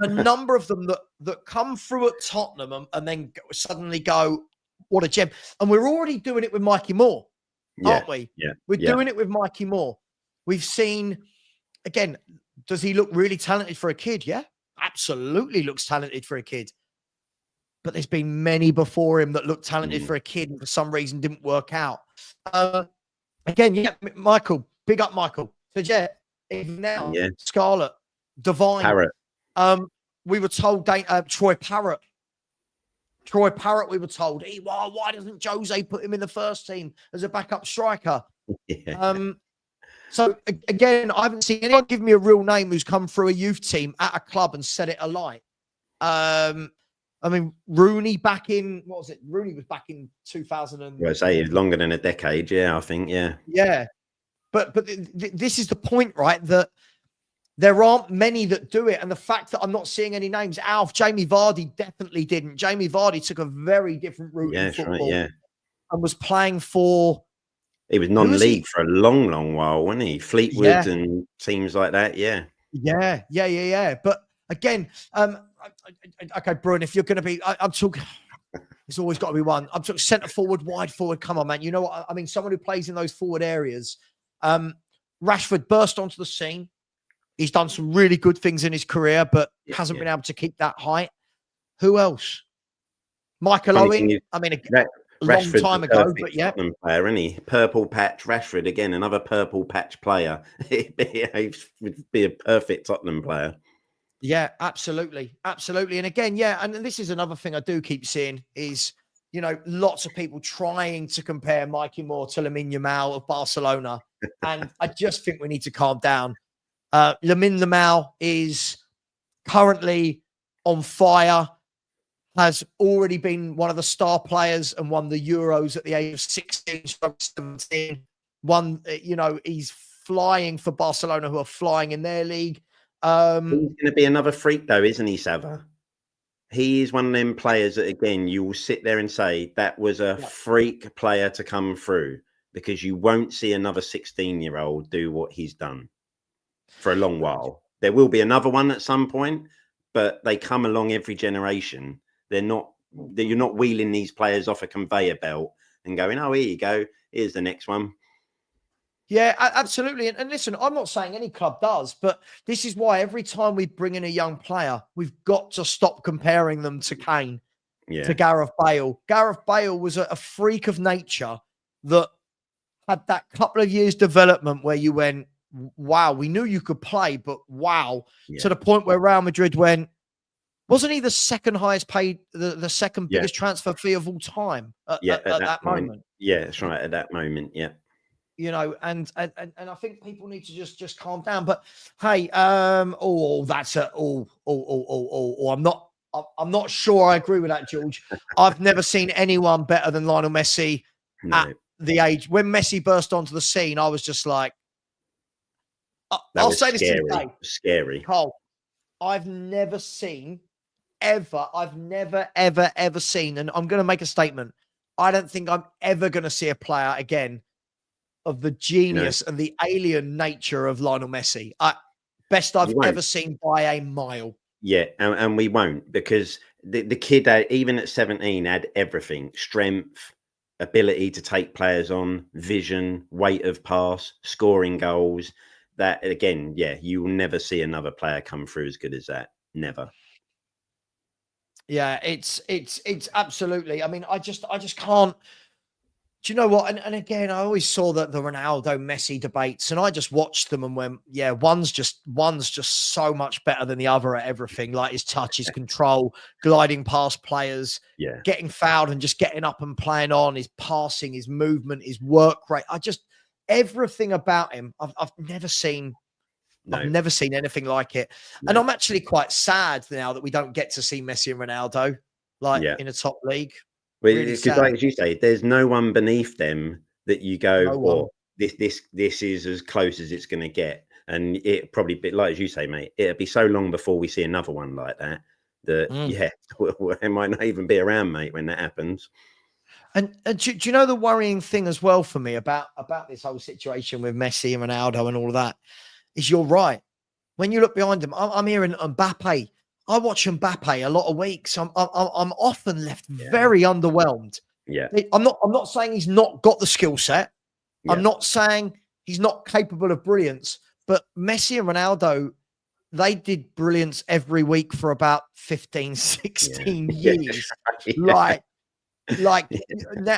a number of them that come through at Tottenham and then suddenly go, what a gem. And we're already doing it with Mikey Moore, aren't we? Yeah. We're doing it with Mikey Moore. We've seen, again, does he look really talented for a kid? Yeah, absolutely looks talented for a kid. But there's been many before him that looked talented for a kid and for some reason didn't work out. Again, Michael, big up Michael. So even now, Scarlett, Divine. Parrott. We were told Troy Parrott. Troy Parrott, we were told, why doesn't Jose put him in the first team as a backup striker? So again, I haven't seen anyone give me a real name who's come through a youth team at a club and set it alight. I mean, Rooney back in, what was it? Rooney was back in 2000. I say longer than a decade. Yeah, I think. Yeah. Yeah. But this is the point, right? That there aren't many that do it. And the fact that I'm not seeing any names, Jamie Vardy definitely didn't. Jamie Vardy took a very different route in football. Right, and was playing for... He was non-league for a long, long while, wasn't he? Fleetwood and teams like that, Yeah. But again, okay, Bruin, if you're going to be... I'm talking... It's always got to be one. I'm talking centre forward, wide forward. Come on, man. You know what? I mean, someone who plays in those forward areas. Rashford burst onto the scene. He's done some really good things in his career, but hasn't been able to keep that height. Who else? Michael Owen. I mean, a long time ago, but yeah. Tottenham player, isn't he? Purple patch, Rashford again, another purple patch player. He would be a perfect Tottenham player. Yeah, absolutely. Absolutely. And again, and this is another thing I do keep seeing is, lots of people trying to compare Mikey Moore to Lamine Yamal of Barcelona. And I just think we need to calm down. Lamine Yamal is currently on fire, has already been one of the star players and won the Euros at the age of 16, 17. He's flying for Barcelona, who are flying in their league. He's going to be another freak, though, isn't he, Savva? He is one of them players that, again, you will sit there and say that was a freak player to come through, because you won't see another 16-year-old do what he's done for a long while. There will be another one at some point, but they come along every generation. You're not wheeling these players off a conveyor belt and going, oh, here you go. Here's the next one. Yeah, absolutely. And listen, I'm not saying any club does, but this is why every time we bring in a young player, we've got to stop comparing them to Kane, to Gareth Bale. Gareth Bale was a freak of nature that had that couple of years development where you went, wow, we knew you could play, but wow, to the point where Real Madrid went, wasn't he the second highest paid, the second biggest transfer fee of all time at that moment? Yeah, that's right. At that moment. Yeah. And I think people need to just calm down. But hey, I'm not sure I agree with that, George. I've never seen anyone better than Lionel Messi at the age when Messi burst onto the scene. I was just like, I'll say this today. Scary. Karl, I've never seen I've never seen, and I'm going to make a statement. I don't think I'm ever going to see a player again of the genius and the alien nature of Lionel Messi. Best I've ever seen by a mile. Yeah, and we won't, because the kid, even at 17, had everything. Strength, ability to take players on, vision, weight of pass, scoring goals. that again, yeah, you will never see another player come through as good as that. Never. Yeah, it's absolutely. I mean, I just can't. Do you know what? And again, I always saw that the Ronaldo Messi debates, and I just watched them and went, yeah, one's just so much better than the other at everything. Like his touch, his control, gliding past players, Yeah. getting fouled and just getting up and playing on, his passing, his movement, his work rate. Everything about him, I've never seen. No. I've never seen anything like it. No. And I'm actually quite sad now that we don't get to see Messi and Ronaldo in a top league. Well, Really because sad. like as you say, there's no one beneath them that you go, No one. this is as close as it's going to get. And it probably be like as you say, mate, it'll be so long before we see another one like that. Yeah, it might not even be around, mate, when that happens. And do you know the worrying thing as well for me about this whole situation with Messi and Ronaldo and all of that is you're right. When you look behind them, I'm hearing Mbappe. I watch Mbappe a lot of weeks. I'm often left very underwhelmed. Yeah. I'm not saying he's not got the skill set. Yeah. I'm not saying he's not capable of brilliance. But Messi and Ronaldo, they did brilliance every week for about 15, 16 years. Like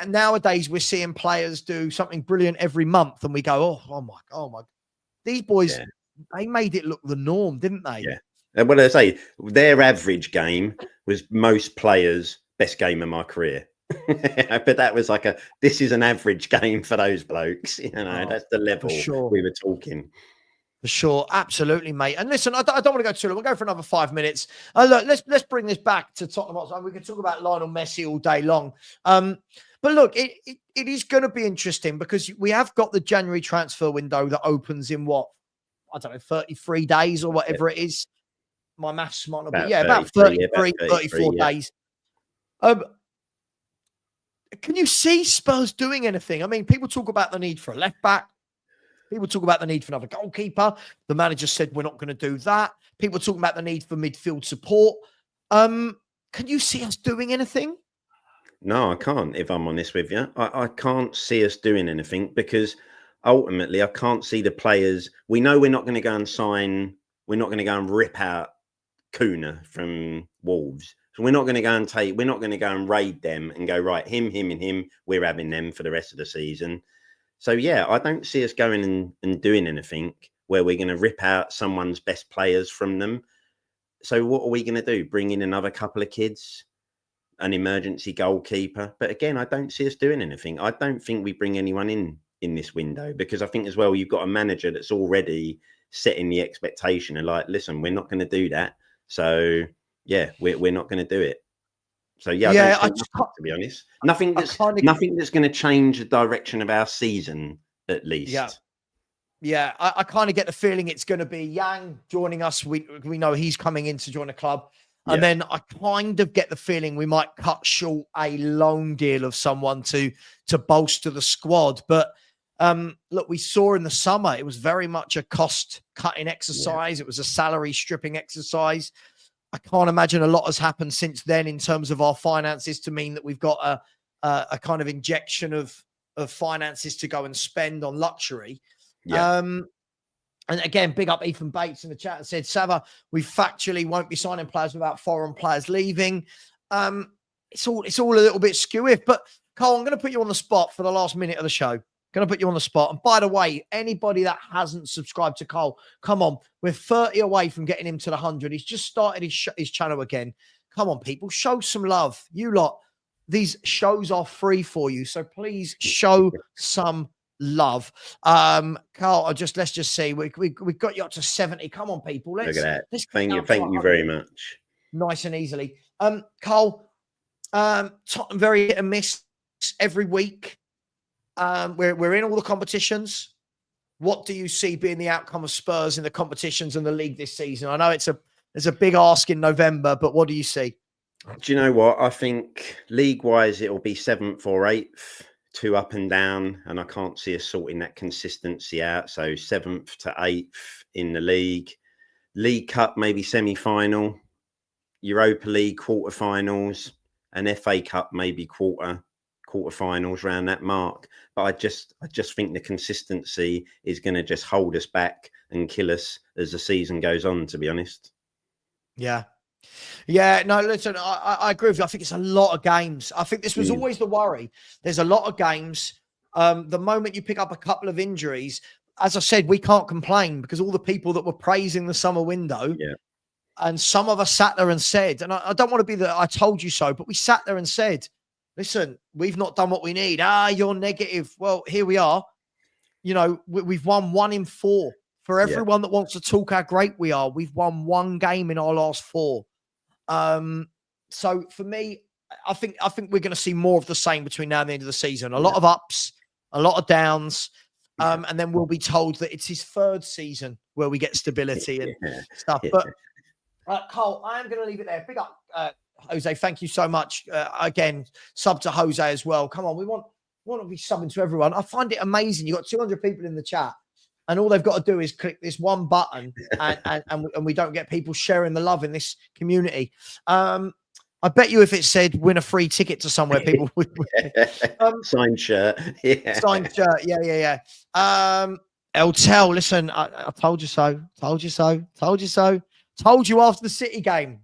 nowadays we're seeing players do something brilliant every month and we go, oh my. These boys, they made it look the norm, didn't they? Yeah. And what I say, their average game was most players' best game of my career. But that was like this is an average game for those blokes. You know, that's the level we were talking. For sure. Absolutely, mate. And listen, I don't want to go too long. We'll go for another 5 minutes. Look, let's bring this back to Tottenham Hotspur. We can talk about Lionel Messi all day long. But look, it is going to be interesting because we have got the January transfer window that opens in 33 days or whatever it is. My maths might not be. About 34 days. Can you see Spurs doing anything? I mean, people talk about the need for a left back. People talk about the need for another goalkeeper. The manager said we're not going to do that. People talking about the need for midfield support. Can you see us doing anything? No, I can't, if I'm honest with you. I can't see us doing anything because ultimately I can't see the players. We know we're not going to go and sign. We're not going to go and rip out Kuna from Wolves. So we're not going to go and raid them and go, right, him, and him. We're having them for the rest of the season. So, yeah, I don't see us going and doing anything where we're going to rip out someone's best players from them. So what are we going to do? Bring in another couple of kids, an emergency goalkeeper? But again, I don't see us doing anything. I don't think we bring anyone in this window because I think as well, you've got a manager that's already setting the expectation and like, listen, we're not going to do that. So, yeah, we're not going to do it. So I just to be honest, nothing that's going to change the direction of our season, at least. Yeah. I kind of get the feeling it's going to be Yang joining us. We know he's coming in to join the club, and then I kind of get the feeling we might cut short a loan deal of someone to bolster the squad. But look, we saw in the summer it was very much a cost cutting exercise. It was a salary stripping exercise. I can't imagine a lot has happened since then in terms of our finances to mean that we've got a kind of injection of finances to go and spend on luxury. Yeah. And again, big up Ethan Bates in the chat and said, Savva, we factually won't be signing players without foreign players leaving. It's all a little bit skewy. But Karl, I'm going to put you on the spot for the last minute of the show. Going to put you on the spot. And by the way, anybody that hasn't subscribed to Karl, come on. We're 30 away from getting him to the 100. He's just started his channel again. Come on, people. Show some love. You lot, these shows are free for you. So please show some love. Karl, let's just see. We got you up to 70. Come on, people. Look at that. Thank you very much. Nice and easily. Karl, Tottenham very hit and miss every week. We're in all the competitions. What do you see being the outcome of Spurs in the competitions and the league this season? I know there's a big ask in November, but what do you see? Do you know what? I think league-wise, it'll be 7th or 8th, 2 up and down, and I can't see us sorting that consistency out. So 7th to 8th in the league. League Cup, maybe semi-final. Europa League, quarterfinals. And FA Cup, maybe quarterfinals around that mark. But I just think the consistency is going to just hold us back and kill us as the season goes on, to be honest. Yeah. Yeah, no, listen, I agree with you. I think it's a lot of games. I think this was always the worry. There's a lot of games. The moment you pick up a couple of injuries, as I said, we can't complain because all the people that were praising the summer window, and some of us sat there and said, and I don't want to be the I told you so, but we sat there and said, listen, we've not done what we need. You're negative. Well, here we are. You know, we've won 1 in 4. For everyone that wants to talk how great we are, we've won 1 game in our last 4. So for me, I think we're going to see more of the same between now and the end of the season. A lot of ups, a lot of downs, and then we'll be told that it's his 3rd season where we get stability and stuff. But Karl, I am going to leave it there. Big up, Jose. Thank you so much. Again, sub to Jose as well. Come on, we want to be subbing to everyone. I find it amazing. You've got 200 people in the chat, and all they've got to do is click this one button, and we don't get people sharing the love in this community. I bet you if it said win a free ticket to somewhere, people would signed shirt. Signed shirt. Yeah. Eltel, listen, I told you so. Told you so. Told you so. Told you after the City game.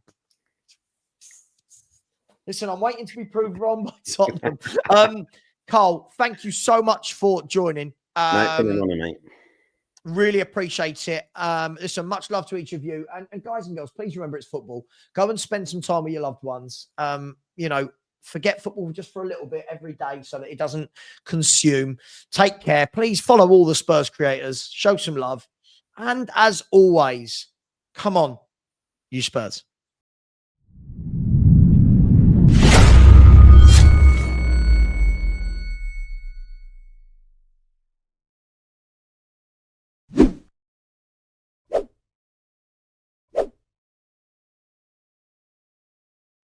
Listen, I'm waiting to be proved wrong by Tottenham. Karl, thank you so much for joining. No, it's been an honour, mate. Really appreciate it. Listen, much love to each of you. And guys and girls, please remember it's football. Go and spend some time with your loved ones. You know, forget football just for a little bit every day so that it doesn't consume. Take care. Please follow all the Spurs creators. Show some love. And as always, come on, you Spurs.